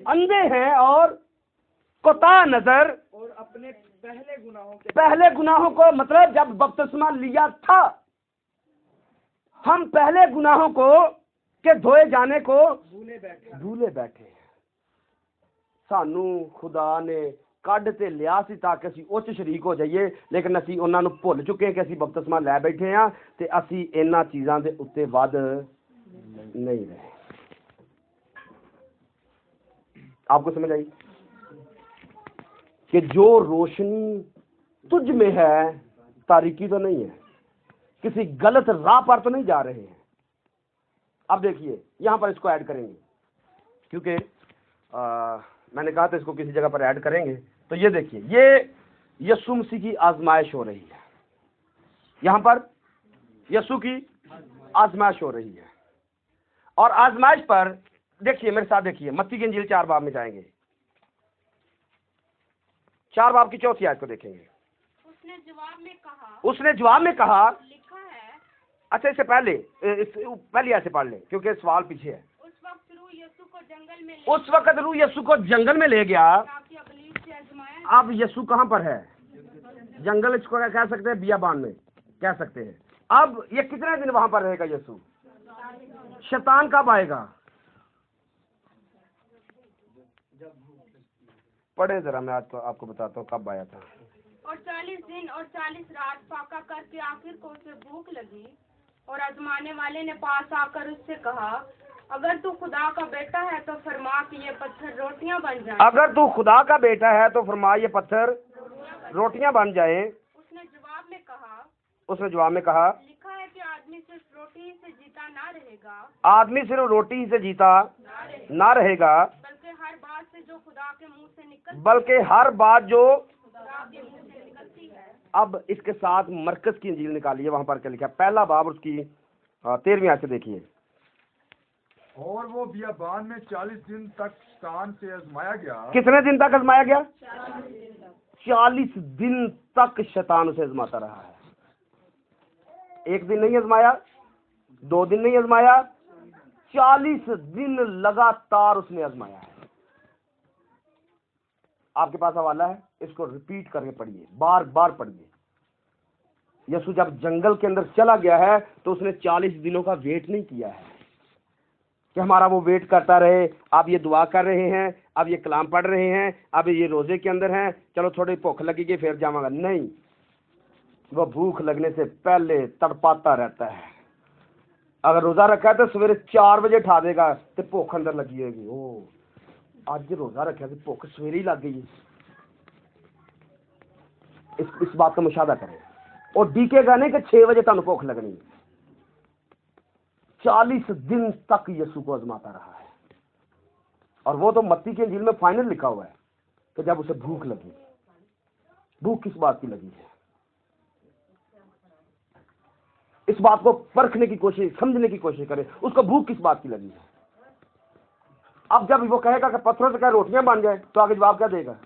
[SPEAKER 5] अंधे हैं और कोताह नजर।
[SPEAKER 3] और अपने
[SPEAKER 5] पहले गुनाहों को, मतलब जब बपतिस्मा लिया था हम पहले गुनाहों को के धोए जाने को भूले बैठे। सानू खुदा ने ਕੱਢ ਤੇ ਲਿਆ ਸੀ ਤਾਂ ਕਿ ਅਸੀਂ ਉੱਚ ਸ਼ਰੀਕ ਹੋ ਜਾਈਏ, ਲੇਕਿਨ ਅਸੀਂ ਉਹਨਾਂ ਨੂੰ ਭੁੱਲ ਚੁੱਕੇ ਕਿ ਅਸੀਂ ਬਪਤਿਸਮਾ ਲੈ ਬੈਠੇ ਆ ਤੇ ਅਸੀਂ ਇਹਨਾਂ ਚੀਜ਼ਾਂ ਦੇ ਉੱਤੇ ਵੱਧ नहीं रहे। आपको समझ आई कि जो रोशनी तुझ में है तारीकी तो नहीं है, किसी गलत राह पर तो नहीं जा रहे हैं। अब देखिए यहां पर इसको ऐड करेंगे, क्योंकि मैंने कहा था इसको किसी जगह पर ऐड करेंगे। तो ये देखिए, ये यीशु मसीह की आजमाइश हो रही है, यहां पर यीशु की आजमाइश हो रही है। और आजमाइश पर देखिए, मेरे साथ देखिए, मत्ती की इंजील 4 बाब में जाएंगे, 4 बाब की 4 आयत को देखेंगे।
[SPEAKER 7] उसने जवाब में कहा लिखा है।
[SPEAKER 5] अच्छा, इससे पहले पहली ऐसे पढ़ लें क्योंकि सवाल पीछे है।
[SPEAKER 7] उस वक्त रूह यीशु को जंगल में ले गया ताकि इब्लीस से आजमाया।
[SPEAKER 5] अब यीशु कहाँ पर है? जंगल इसको क्या कह सकते हैं? बियाबान में कह सकते हैं। अब ये कितने दिन वहां पर रहेगा यीशु? शैतान कब आएगा? पढ़े जरा, मैं आपको बताता हूँ कब आया था।
[SPEAKER 7] और 40 दिन और 40 रात फाका करके आखिर को उसे भूख लगी, और आजमाने वाले ने पास आकर उससे कहा, अगर तू खुदा का बेटा है तो फरमा कि ये पत्थर रोटियां बन जाएं।
[SPEAKER 5] अगर तू खुदा का बेटा है तो फरमा ये पत्थर रोटियां बन जाएं।
[SPEAKER 7] उसने जवाब में कहा लिखा है कि आदमी सिर्फ रोटी ही से जीता ना रहेगा।
[SPEAKER 5] आदमी सिर्फ रोटी ही से जीता ना रहेगा,
[SPEAKER 7] बल्कि हर बात जो खुदा के मुंह से निकलती है।
[SPEAKER 5] अब इसके साथ मरकज की इंजील निकालिए, वहां पर क्या लिखा है? पहला बाब उसकी 13वीं आयत से देखिए।
[SPEAKER 6] और वो बियाबान में 40 दिन तक शैतान से आजमाया गया।
[SPEAKER 5] कितने दिन तक आजमाया गया? 40 दिन तक शैतान उसे आजमाता रहा है। एक दिन नहीं आजमाया, 2 दिन नहीं आजमाया, 40 दिन लगातार उसने आजमाया है। आपके पास हवाला है, इसको रिपीट करके पढ़िए, बार बार पढ़िए। यीशु जब जंगल के अंदर चला गया है तो उसने 40 दिनों का वेट नहीं किया है कि हमारा वो वेट करता रहे। आप ये दुआ कर रहे हैं, अब ये कलाम पढ़ रहे हैं, अब ये रोजे के अंदर हैं, चलो थोड़ी भूख लगेगी फिर जाऊंगा। नहीं, वो भूख लगने से पहले तड़पाता रहता है। अगर रोजा रखा है तो सवेरे 4 बजे उठा देगा तो भूख अंदर लगी होगी। ओ आज रोजा रखा तो भूख सवेरे ही लग गई। इस बात का मुशाहदा करें और डीकेगा नहीं कि 6 बजे तक भूख लगनी। 40 दिन तक यीशु को आजमाता रहा है। और वो तो मत्ती के इंजील में फाइनल लिखा हुआ है कि जब उसे भूख लगी। भूख किस बात की लगी है? इस बात को परखने की कोशिश, समझने की कोशिश करें, उसको भूख किस बात की लगी है। अब जब वो कहेगा कि पत्थरों से क्या रोटियां बन जाए, तो आगे जवाब क्या देगा?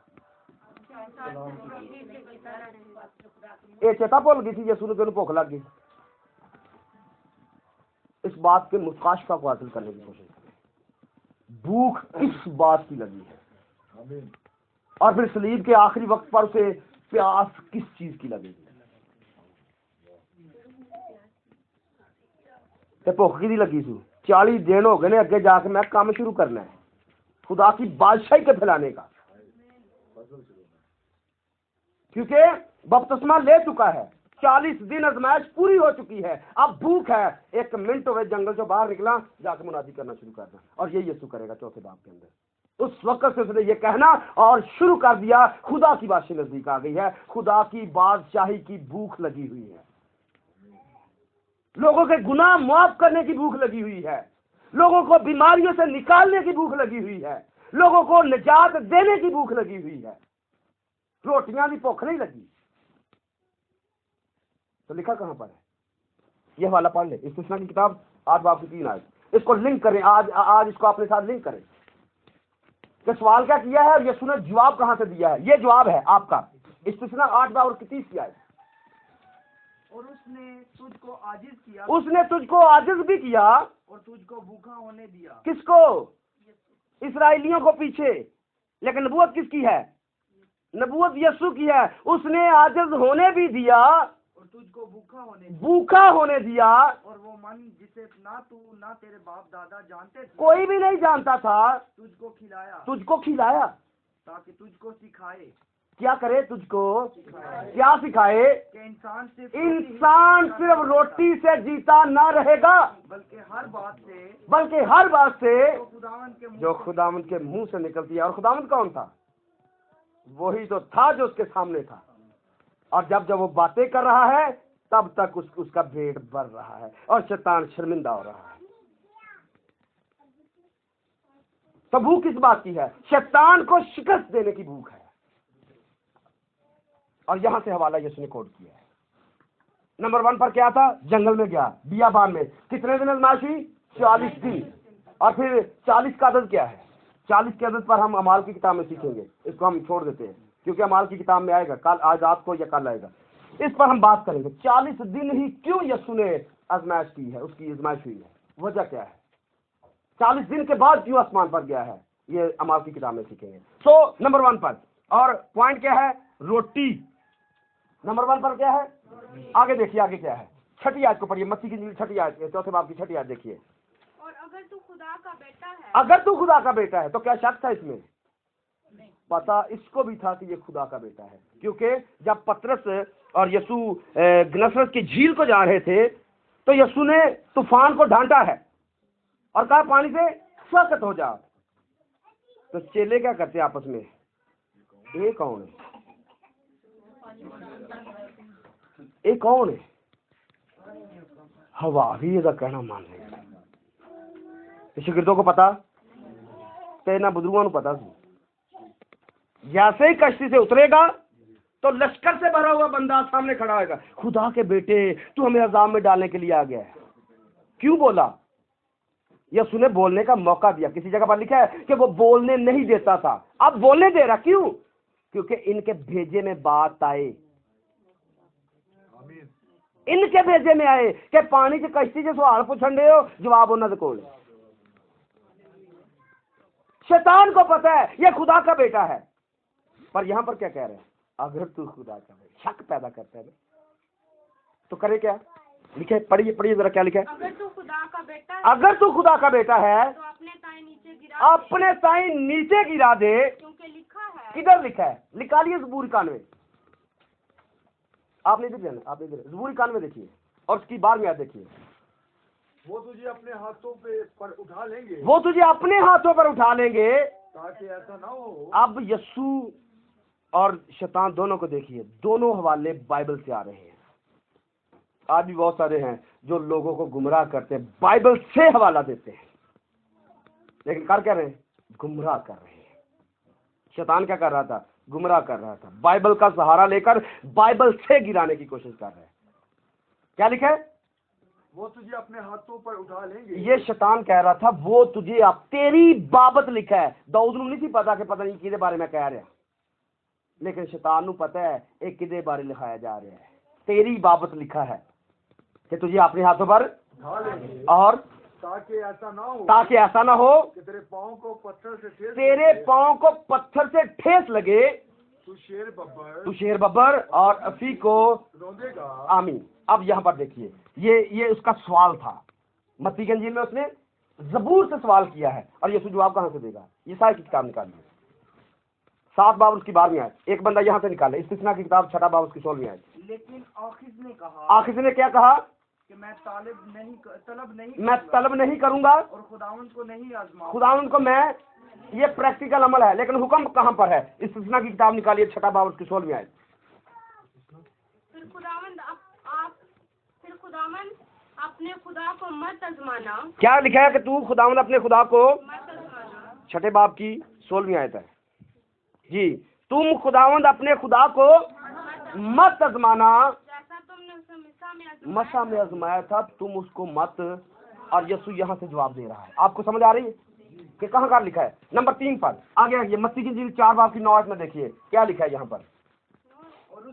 [SPEAKER 5] ये चेता भूल गई थी यीशु ने भूख लग गई। इस बात के मुकाशफा को हासिल करने की कोशिश करें, भूख किस बात की लगी है, और फिर सलीब के आखिरी वक्त पर उसे प्यास किस चीज की लगेगी। ते भुख की लगी थी, 40 दिन हो गए ने, अगे जाके मैं काम शुरू करना है खुदा की बादशाही के फैलाने का, क्योंकि बपतिस्मा ले चुका है, 40 दिन आजमाइश पूरी हो चुकी है, अब भूख है। 1 मिनट हुए जंगल से बाहर निकला, जाके मुनादी करना शुरू करना, और ये यीशु करेगा चौथे बाब के अंदर। उस वक्त से उसने ये कहना और शुरू कर दिया, खुदा की बादशाही नजदीक आ गई है, खुदा की बादशाही की भूख लगी हुई है, लोगों के गुनाह माफ करने की भूख लगी हुई है, लोगों को बीमारियों से निकालने की भूख लगी हुई है, लोगों को निजात देने की भूख लगी हुई है। रोटियां भी भूख नहीं लगी तो लिखा कहां पर है? यह वाला पढ़ ले, इस्तिस्ना की किताब 8 बाब की 3 आयत, इसको लिंक करें, आज इसको अपने साथ लिंक करें कि सवाल क्या किया है, यीशु ने जवाब कहां से दिया है। ये जवाब है आपका, इस्तिस्ना 8 बाब और 30 की आयत।
[SPEAKER 3] और उसने तुझको आजिज किया,
[SPEAKER 5] उसने तुझको आजिज भी किया
[SPEAKER 3] और तुझको भूखा होने दिया।
[SPEAKER 5] किसको? इसराइलियों को पीछे, लेकिन नबूवत किसकी है? नबूवत यीशु की है। उसने आजिज होने भी दिया
[SPEAKER 3] और तुझको
[SPEAKER 5] भूखा होने दिया,
[SPEAKER 3] और वो मन जिसे ना तू ना तेरे बाप दादा जानते थे,
[SPEAKER 5] कोई भी नहीं जानता था, तुझको खिलाया
[SPEAKER 3] ताकि तुझको सिखाए।
[SPEAKER 5] क्या करे? तुझको क्या सिखाए?
[SPEAKER 3] कि
[SPEAKER 5] इंसान सिर्फ रोटी से जीता ना रहेगा,
[SPEAKER 3] बल्कि हर बात से
[SPEAKER 5] जो खुदावंद के मुंह से निकलती है। और खुदावंद कौन था? वही तो था जो उसके सामने था, और जब वो बातें कर रहा है तब तक उसका पेट भर रहा है और शैतान शर्मिंदा हो रहा है। तो भूख किस बात की है? शैतान को शिकस्त देने की भूख है। और यहां से हवाला यीशु ने कोट किया है। नंबर 1 पर क्या था? जंगल में गया, बियाबान में कितने दिन आजमाइश हुई? 40 दिन। और फिर 40 का अदद क्या है? 40 के अदद पर हम अमाल की किताब में सीखेंगे, इसको हम छोड़ देते हैं क्योंकि अमाल की किताब में आएगा, कल आज रात को या कल आएगा, इस पर हम बात करेंगे। 40 दिन ही क्यों यीशु ने आजमाइश की है, उसकी आजमाइश हुई है, वजह क्या है? 40 दिन के बाद क्यों आसमान पर गया है, ये अमाल की किताब में सीखेंगे। सो नंबर 1 पर, और पॉइंट क्या है? रोटी। नंबर 1 पर क्या है? आगे देखिए, आगे क्या है? 6ठी आयत को पढ़िए, मत्ती की 6ठी आयत, चौथे बाब की 6ठी आयत देखिए।
[SPEAKER 7] और अगर तू खुदा का बेटा है,
[SPEAKER 5] अगर तू खुदा का बेटा है, तो क्या शक था इसमें? पता इसको भी था कि ये खुदा का बेटा है, क्योंकि जब पतरस और यीशु गन्नेसरत की झील को जा रहे थे तो यीशु ने तूफान को ढांटा है और कहा पानी से सख्त हो जा। तो चेले क्या करते आपस में? ये कौन है? ये कौन है? हवा भी इसका कहना मान रहे। शिगिर्दों को पता, तेना बुजुर्गों को पता था। जैसे ही कश्ती से उतरेगा तो लश्कर से भरा हुआ बंदा सामने खड़ा होगा। खुदा के बेटे, तू हमें अजाब में डालने के लिए आ गया है। क्यों बोला? यीशु ने बोलने का मौका दिया। किसी जगह पर लिखा है कि वो बोलने नहीं देता था, अब बोलने दे रहा। क्यों? क्योंकि इनके भेजे में बात आए, इनके भेजे में आए कि पानी की कश्ती से सवाल पूछन रहे हो, जवाब उन्होंने को। शैतान को पता है ये खुदा का बेटा है, पर यहां पर क्या कह रहे हैं? अगर तू खुदा का बेटा, शक पैदा करता है तो करे क्या? लिखे, पढ़िए पढ़िए जरा क्या लिखा है।
[SPEAKER 7] अगर तू खुदा का बेटा है,
[SPEAKER 5] अगर तू खुदा का बेटा है
[SPEAKER 7] तो अपने ताई नीचे गिरा
[SPEAKER 5] अपने ताई नीचे गिरा दे,
[SPEAKER 7] क्योंकि लिखा है।
[SPEAKER 5] किधर लिखा है? निकालिए ज़बूर 91। आपने इधर जाना, आप इधर ज़बूर 91 देखिए और उसकी 12वीं आयत देखिए।
[SPEAKER 6] वो तुझे अपने हाथों पर उठा लेंगे,
[SPEAKER 5] वो तुझे अपने हाथों पर उठा लेंगे,
[SPEAKER 6] ताकि ऐसा ना हो।
[SPEAKER 5] अब यीशु और शैतान दोनों को देखिए, दोनों हवाले बाइबल से आ रहे हैं। आज भी बहुत सारे हैं जो लोगों को गुमराह करते हैं, बाइबल से हवाला देते हैं, लेकिन कर क्या रहे हैं? गुमराह कर रहे हैं। शैतान क्या कर रहा था? गुमराह कर रहा था। बाइबल का सहारा लेकर बाइबल से गिराने की कोशिश कर रहे हैं। क्या लिखा है?
[SPEAKER 6] वो तुझे अपने हाथों पर उठा लेंगे।
[SPEAKER 5] ये शैतान कह रहा था वो तुझे अब तेरी बाबत लिखा है। दाऊद नूं नहीं सी पता कि पता नहीं किहदे बारे में कह रहा, लेकिन शैतान नूं पता है एक किहदे बारे लिखाया जा रहा है। तेरी बाबत लिखा है कि तुझे अपने हाथों पर
[SPEAKER 6] उठा लेंगे,
[SPEAKER 5] और
[SPEAKER 6] ताकि ऐसा ना हो कि तेरे पाँव को पत्थर से ठेस लगे। तू शेर बब्बर और अफी को रोंदेगा। आमीन। अब यहाँ पर देखिए, ये उसका सवाल था। मत्ती के इंजील में उसने जबूर से सवाल किया है, और यीशु जवाब कहाँ से देगा? यशायाह की किताब निकालिए 7 बाब उसकी 12वीं आयत। एक बंदा यहाँ से निकाले इस्तिस्ना की किताब 6 बाब उसकी 16वीं आयत।
[SPEAKER 3] लेकिन
[SPEAKER 5] आखिर ने क्या कहा
[SPEAKER 3] कि मैं
[SPEAKER 5] तलब नहीं करूंगा
[SPEAKER 3] और खुदावंद को नहीं आजमाऊंगा।
[SPEAKER 5] खुदावंद को मैं, ये प्रैक्टिकल अमल है, लेकिन हुक्म कहाँ पर है? इस्तिस्ना की किताब निकालिए 6 बाब उसकी 16वीं आयत।
[SPEAKER 7] फिर खुदावंद अपने खुदा को मत आजमाना।
[SPEAKER 5] क्या लिखा है कि तू खुदावंद अपने खुदा को,
[SPEAKER 7] मत आजमाना।
[SPEAKER 5] 6 बाब की 16वीं आयत है जी। तुम खुदावंद अपने खुदा को मत आजमाना,
[SPEAKER 7] जैसा तुमने उसे
[SPEAKER 5] मसा में आजमाया था तुम उसको मत। और यीशु यहाँ से जवाब दे रहा है। आपको समझ आ रही है कि कहाँ कहाँ लिखा है? नंबर 3 पर आगे आइए, मत्ती की इंजील 4 बाब की 9 आयत में देखिए क्या लिखा है यहाँ पर। और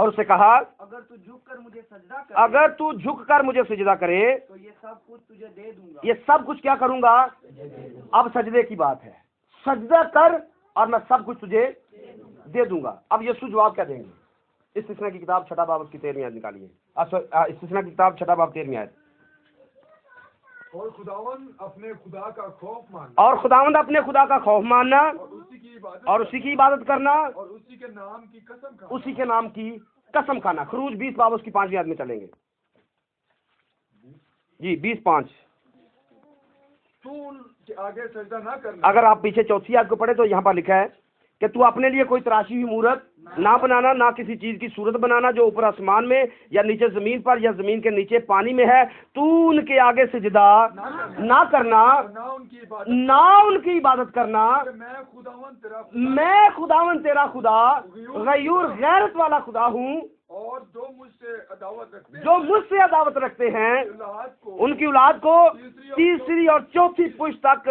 [SPEAKER 5] उससे कहा
[SPEAKER 3] अगर तू झुककर मुझे सजदा करे तो ये सब कुछ तुझे दे दूंगा।
[SPEAKER 5] ये सब कुछ क्या करूंगा? अब सजदे की बात है। सजदा कर और मैं सब कुछ तुझे दे दूंगा। अब यीशु जवाब क्या देंगे? इस्तिस्ना की किताब 6 बाब उसकी 13वीं आयत निकालिए। इस्तिस्ना की किताब 6 बाब 13वीं आयत।
[SPEAKER 6] और खुदावंद अपने खुदा का खौफ मानना और उसी की इबादत करना और उसी के नाम की
[SPEAKER 5] कसम खाना। खरूज 20 बाब उसकी 5वीं आयत में चलेंगे जी। 20:5।
[SPEAKER 6] तू उनके आगे सजदा ना करना।
[SPEAKER 5] अगर आप पीछे 4वीं आयत को पढ़े तो यहाँ पर लिखा है कि तू अपने लिए कोई तराशी हुई मूरत ना बनाना, ना किसी चीज की सूरत बनाना जो ऊपर आसमान में या नीचे जमीन पर या जमीन के नीचे पानी में है। तू उनके आगे सजदा ना करना, ना उनकी इबादत करना। मैं खुदावंद तेरा खुदा गयूर गैरत वाला खुदा हूँ,
[SPEAKER 6] और जो
[SPEAKER 5] मुझसे अदावत रखते हैं उनकी औलाद को 3री और 4थी पुश्त तक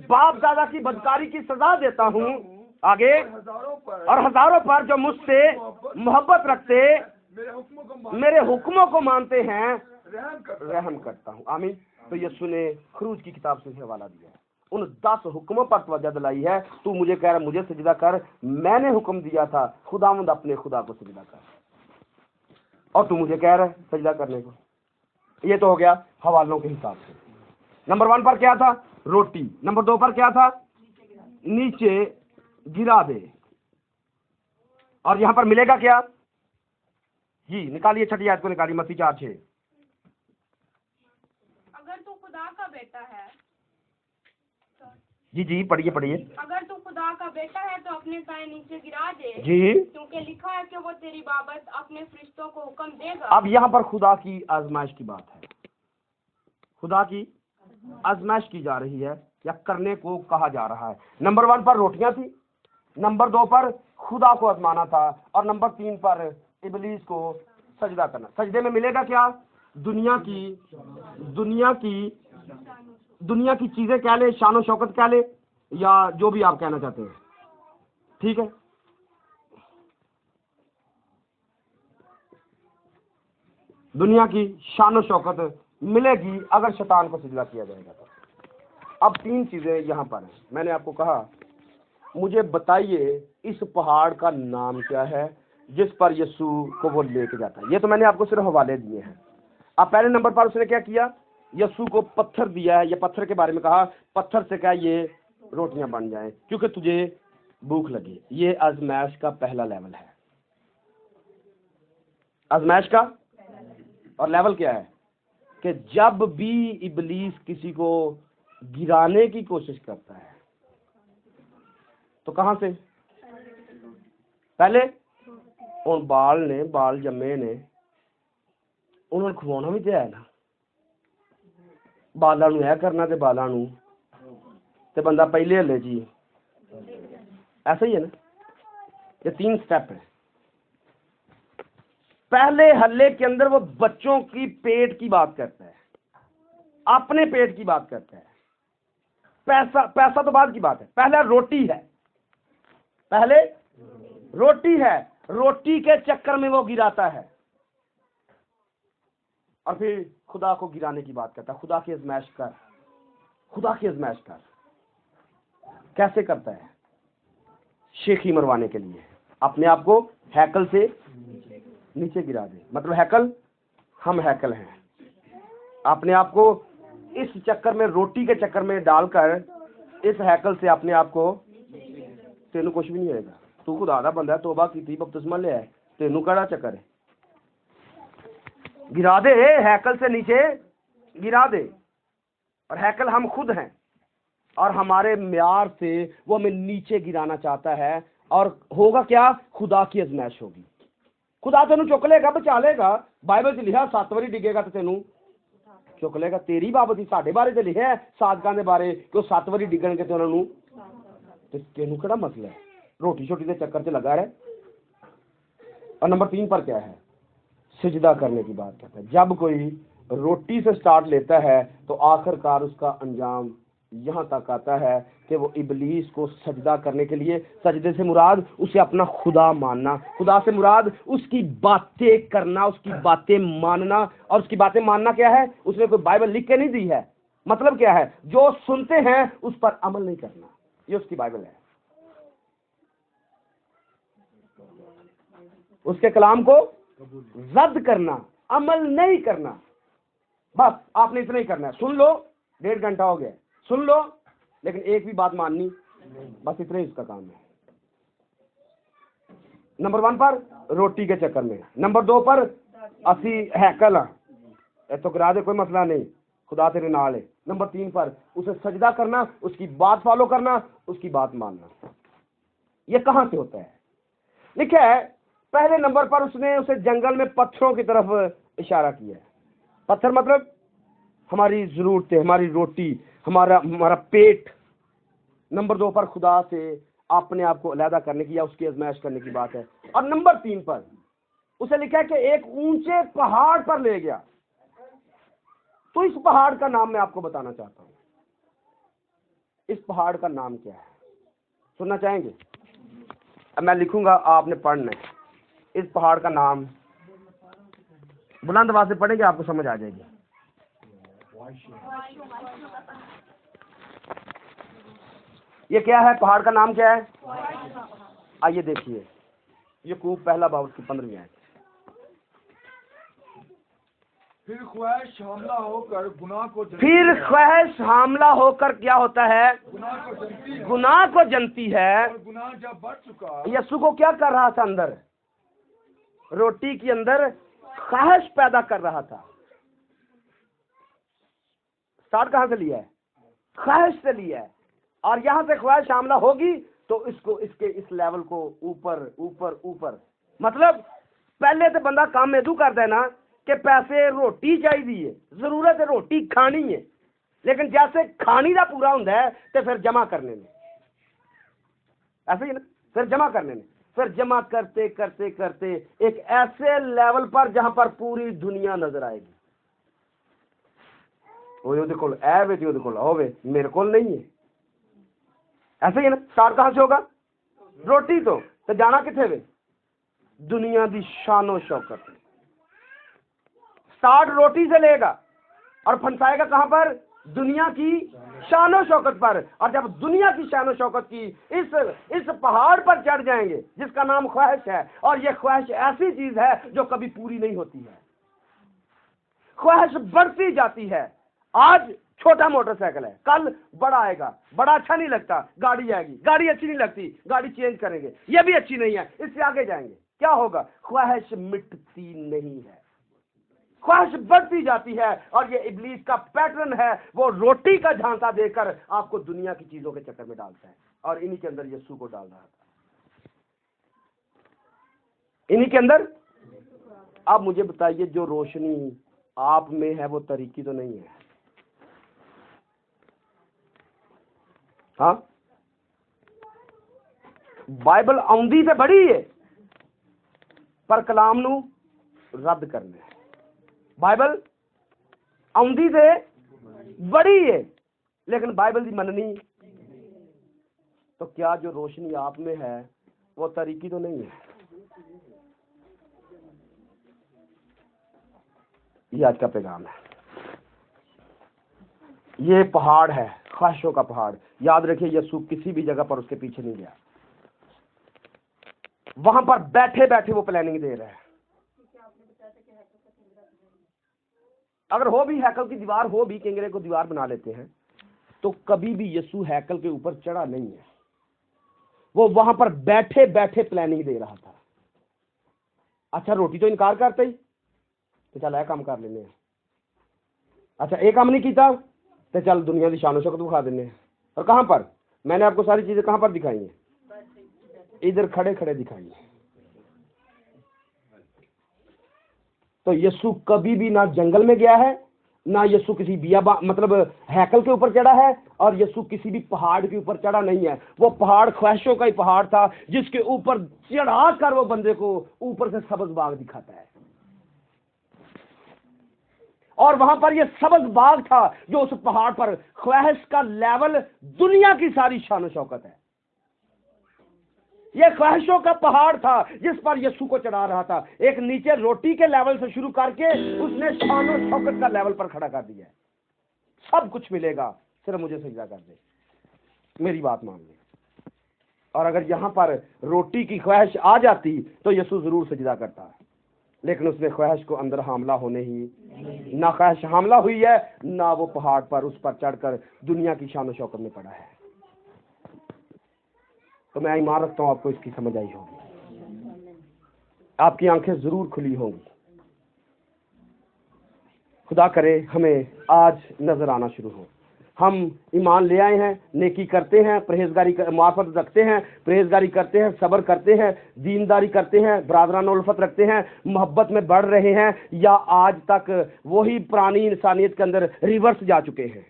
[SPEAKER 5] बाप दादा की बदकारी की सजा देता हूँ। आगे, और हजारों पर जो मुझसे मोहब्बत रखते मेरे हुक्मों को मानते हैं रहम करता हूँ। आमीन। तो यीशु ने खरूज की किताब से हवाला दिया है। उन 10 हुक्मों पर तवज्जो दिलाई है। तू मुझे कह रहा मुझे सजदा कर, मैंने हुक्म दिया था खुदावंद अपने खुदा को सजदा कर, और तू मुझे कह रहा है सजदा करने को। ये तो हो गया हवालों के हिसाब से। नंबर 1 पर क्या था? रोटी। नंबर 2 पर क्या था? नीचे गिरा दे। और यहां पर मिलेगा क्या जी? निकालिए 6ठी आयत को निकालिए, मत्ती 4:6।
[SPEAKER 7] अगर तू खुदा का बेटा है
[SPEAKER 5] जी पढ़िए।
[SPEAKER 7] अगर तू खुदा का बेटा है तो अपने पैर नीचे गिरा दे
[SPEAKER 5] जी,
[SPEAKER 7] क्योंकि लिखा है कि वो तेरी बाबत अपने फरिश्तों को हुक्म देगा।
[SPEAKER 5] अब यहाँ पर खुदा की आजमाइश की बात है। खुदा की आजमाइश की जा रही है या करने को कहा जा रहा है। नंबर 1 पर रोटियां थी, नंबर 2 पर खुदा को आजमाना था, और नंबर 3 पर इबलीस को सजदा करना। सजदे में मिलेगा क्या? दुनिया की चीजें कह ले, शान शौकत कह ले, या जो भी आप कहना चाहते हैं, ठीक है। दुनिया की शान शौकत मिलेगी अगर शैतान को सजदा किया जाएगा तो। अब 3 चीजें यहाँ पर हैं। मैंने आपको कहा मुझे बताइए इस पहाड़ का नाम क्या है जिस पर यीशु को वो लेके जाता है। ये तो मैंने आपको सिर्फ हवाले दिए हैं। अब पहले नंबर पर उसने क्या किया? यीशु को पत्थर दिया है। ये पत्थर के बारे में कहा, पत्थर से क्या ये रोटियां बन जाएं क्योंकि तुझे भूख लगी। ये आजमाइश का पहला लेवल है। आजमाइश का और लेवल क्या है कि जब भी इबलीस किसी को गिराने की कोशिश करता है तो कहां से? पहले उन बाल जमे ने उन्होंने खवाना भी तो है ना। बालों नूं ऐ करना ते बालों नूं ते बंदा पहले हले जी, ऐसा ही है ना। ये 3 स्टेप है।
[SPEAKER 6] पहले हल्ले के अंदर वो बच्चों की पेट की बात करता है, अपने पेट की बात करता है। पैसा पैसा तो बाद की बात है, पहले रोटी है, पहले रोटी है, रोटी के चक्कर में वो गिराता है और फिर खुदा को गिराने की बात करता है। खुदा की आजमाइश कर, खुदा की आजमाइश कर। कैसे करता है? शेखी मरवाने के लिए अपने आप को हैकल से नीचे गिरा दे। मतलब हैकल, हम हैकल हैं, अपने आप को इस चक्कर में, रोटी के चक्कर में डालकर इस हैकल से अपने आप को, तेनू कुछ भी नहीं होएगा, तू खुदा दा बंदा है, तौबा की बपतिस्मा लिया है, तेनू कड़ा चक्कर है? गिरा दे, हैकल से नीचे गिरा दे। और हैकल हम खुद हैं और हमारे म्यार से वो हमें नीचे गिराना चाहता है। और होगा क्या? खुदा की आजमाइश होगी। खुदा तेनू चुक लेगा, बचा लेगा। बाइबल च लिखा 7 वारी डिगेगा तो तेनू चुक लेगा। तेरी बाबत ही साढ़े बारे च लिखा है साधकां दे बारे कि 7 वारी डिगणगे ते उन्हां नू, ते तेनू केड़ा मसला है? रोटी छोटी के चक्कर च लगा है। और नंबर 3 पर क्या है? सिजदा करने की बात करता है। जब कोई रोटी से स्टार्ट लेता है तो आखिरकार उसका अंजाम यहाँ तक आता है कि वो इबलीस को सजदा करने के लिए, सजदे से मुराद उसे अपना खुदा मानना, खुदा से मुराद उसकी बातें करना, उसकी बातें मानना। और उसकी बातें मानना क्या है? उसने कोई बाइबल लिख के नहीं दी है। मतलब क्या है? जो सुनते हैं उस पर अमल नहीं करना, ये उसकी बाइबल है। उसके कलाम को रद्द करना, अमल नहीं करना। बस आपने इतना ही करना है। सुन लो, 1.5 घंटा हो गया, सुन लो, लेकिन एक भी बात माननी, बस इतना ही उसका काम है। नंबर 1 पर रोटी के चक्कर में, नंबर 2 पर असी हैकल हाँ, तो गिरा दे, कोई मसला नहीं, खुदा तेरे नाल है। नंबर 3 पर उसे सजदा करना, उसकी बात फॉलो करना, उसकी बात मानना। ये कहां से होता है? लिखा है पहले नंबर पर उसने उसे जंगल में पत्थरों की तरफ इशारा किया है। पत्थर मतलब हमारी जरूरतें, हमारी रोटी, हमारा पेट। नंबर 2 पर खुदा से अपने आप को अलहदा करने की या उसकी आजमाइश करने की बात है। और नंबर 3 पर उसे लिखा है कि एक ऊंचे पहाड़ पर ले गया। तो इस पहाड़ का नाम मैं आपको बताना चाहता हूं। इस पहाड़ का नाम क्या है? सुनना चाहेंगे? अब मैं लिखूंगा, आपने पढ़ना है। इस पहाड़ का नाम, बुलंद आवाज से पढ़ेंगे, आपको समझ आ जाएगी। ये क्या है? पहाड़ का नाम क्या है? आइए देखिए, याकूब पहला बाब की 15वीं आयत।
[SPEAKER 8] फिर ख्वाहिश हमला होकर गुनाह को
[SPEAKER 6] फिर ख्वाहिश हमला होकर क्या होता है? गुनाह को जनती है।
[SPEAKER 8] और गुनाह जब बढ़ चुका,
[SPEAKER 6] यीशु को क्या कर रहा था? अंदर रोटी के अंदर ख्वाहिश पैदा कर रहा था। स्टार्ट कहां से लिया है? ख्वाहिश से लिया है। और यहां से ख्वाहिश हमला होगी तो इसको, इसके इस लेवल को ऊपर ऊपर ऊपर, मतलब पहले तो बंदा काम एदू करता है ना कि पैसे रोटी चाहिए, जरूरत है रोटी खानी है, लेकिन जैसे खानी का पूरा होता है तो फिर जमा करने में, ऐसे ही ना, फिर जमा करने में, फिर जमा करते करते करते एक ऐसे लेवल पर जहां पर पूरी दुनिया नजर आएगी। मेरे को नहीं है, ऐसे ही ना। स्टार्ट कहां से होगा? रोटी तो जाना किथे वे? दुनिया की शानो शौकत। स्टार्ट रोटी से लेगा और फंसाएगा कहां पर? दुनिया की शानो शौकत पर। और जब दुनिया की शानो शौकत की इस पहाड़ पर चढ़ जाएंगे जिसका नाम ख्वाहिश है, और यह ख्वाहिश ऐसी चीज है जो कभी पूरी नहीं होती है। ख्वाहिश बढ़ती जाती है। आज छोटा मोटरसाइकिल है, कल बड़ा आएगा, बड़ा अच्छा नहीं लगता, गाड़ी आएगी, गाड़ी अच्छी नहीं लगती, गाड़ी चेंज करेंगे, यह भी अच्छी नहीं है, इससे आगे जाएंगे। क्या होगा? ख्वाहिश मिटती नहीं है, ख्वाहिश बढ़ती जाती है। और ये इब्लीस का पैटर्न है, वो रोटी का झांसा देकर आपको दुनिया की चीजों के चक्कर में डालता है। और इन्हीं के अंदर यीशु को डाल रहा था, इन्हीं के अंदर। आप मुझे बताइए, जो रोशनी आप में है वो तरीकी तो नहीं है? हाँ, बाइबल आउंदी तो बड़ी है, पर कलाम नू रद्द करना है। बाइबल आउंदी से बड़ी है लेकिन बाइबल की मननी, तो क्या जो रोशनी आप में है वो तरीकी तो नहीं है। ये आज का पैगाम है। ये पहाड़ है, ख्वाहिशों का पहाड़। याद रखिए, यीशु किसी भी जगह पर उसके पीछे नहीं गया, वहां पर बैठे बैठे वो प्लानिंग दे रहा है। अगर हो भी हैकल की दीवार हो भी, किंगरे को दीवार बना लेते हैं, तो कभी भी यीशु हैकल के ऊपर चढ़ा नहीं है। वो वहां पर बैठे बैठे प्लानिंग दे रहा था। अच्छा, रोटी तो इनकार करते ही, तो चल काम कर लेने हैं। अच्छा, एक काम नहीं किया तो चल दुनिया की शान शौकत दिखा देने हैं। और कहां पर मैंने आपको सारी चीजें कहां पर दिखाई हैं? इधर खड़े खड़े दिखाई है। तो यीशु कभी भी ना जंगल में गया है, ना यीशु किसी बियाबा मतलब हैकल के ऊपर चढ़ा है, और यीशु किसी भी पहाड़ के ऊपर चढ़ा नहीं है। वो पहाड़ ख्वाहिशों का ही पहाड़ था, जिसके ऊपर चढ़ा कर वो बंदे को ऊपर से सब्ज बाग दिखाता है। और वहां पर ये सब्ज बाग था जो उस पहाड़ पर ख्वाहिश का लेवल दुनिया की सारी शान शौकत है। ये ख्वाहिशों का पहाड़ था जिस पर यीशु को चढ़ा रहा था। एक नीचे रोटी के लेवल से शुरू करके उसने शान और शौकत का लेवल पर खड़ा कर दिया है। सब कुछ मिलेगा, सिर्फ मुझे सजदा कर दे, मेरी बात मान ले। और अगर यहां पर रोटी की ख्वाहिश आ जाती तो यीशु जरूर सजदा करता, लेकिन उसने ख्वाहिश को अंदर हमला होने ही ना ख्वाहिश हमला हुई है, ना वो पहाड़ पर उस पर चढ़कर दुनिया की शान शौकत में पड़ा है। तो मैं ईमान रखता हूं आपको इसकी समझ आई होगी, आपकी आंखें जरूर खुली होंगी। खुदा करे हमें आज नजर आना शुरू हो। हम ईमान ले आए हैं, नेकी करते हैं, परहेजगारी मार्फत रखते हैं, परहेजगारी करते हैं, सब्र करते हैं, दीनदारी करते हैं, बरादराना उल्फत रखते हैं, मोहब्बत में बढ़ रहे हैं, या आज तक वही पुरानी इंसानियत के अंदर रिवर्स जा चुके हैं।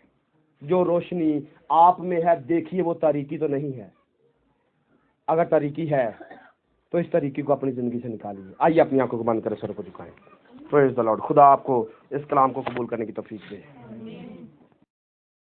[SPEAKER 6] जो रोशनी आप में है, देखिए वो तारीकी तो नहीं है। अगर तारीकी है तो इस तरीके को अपनी जिंदगी से निकालिए। आइए अपनी आंखों को बंद करें, सर को झुकाएं। Praise the Lord. खुदा आपको इस कलाम को कबूल करने की तौफीक दे।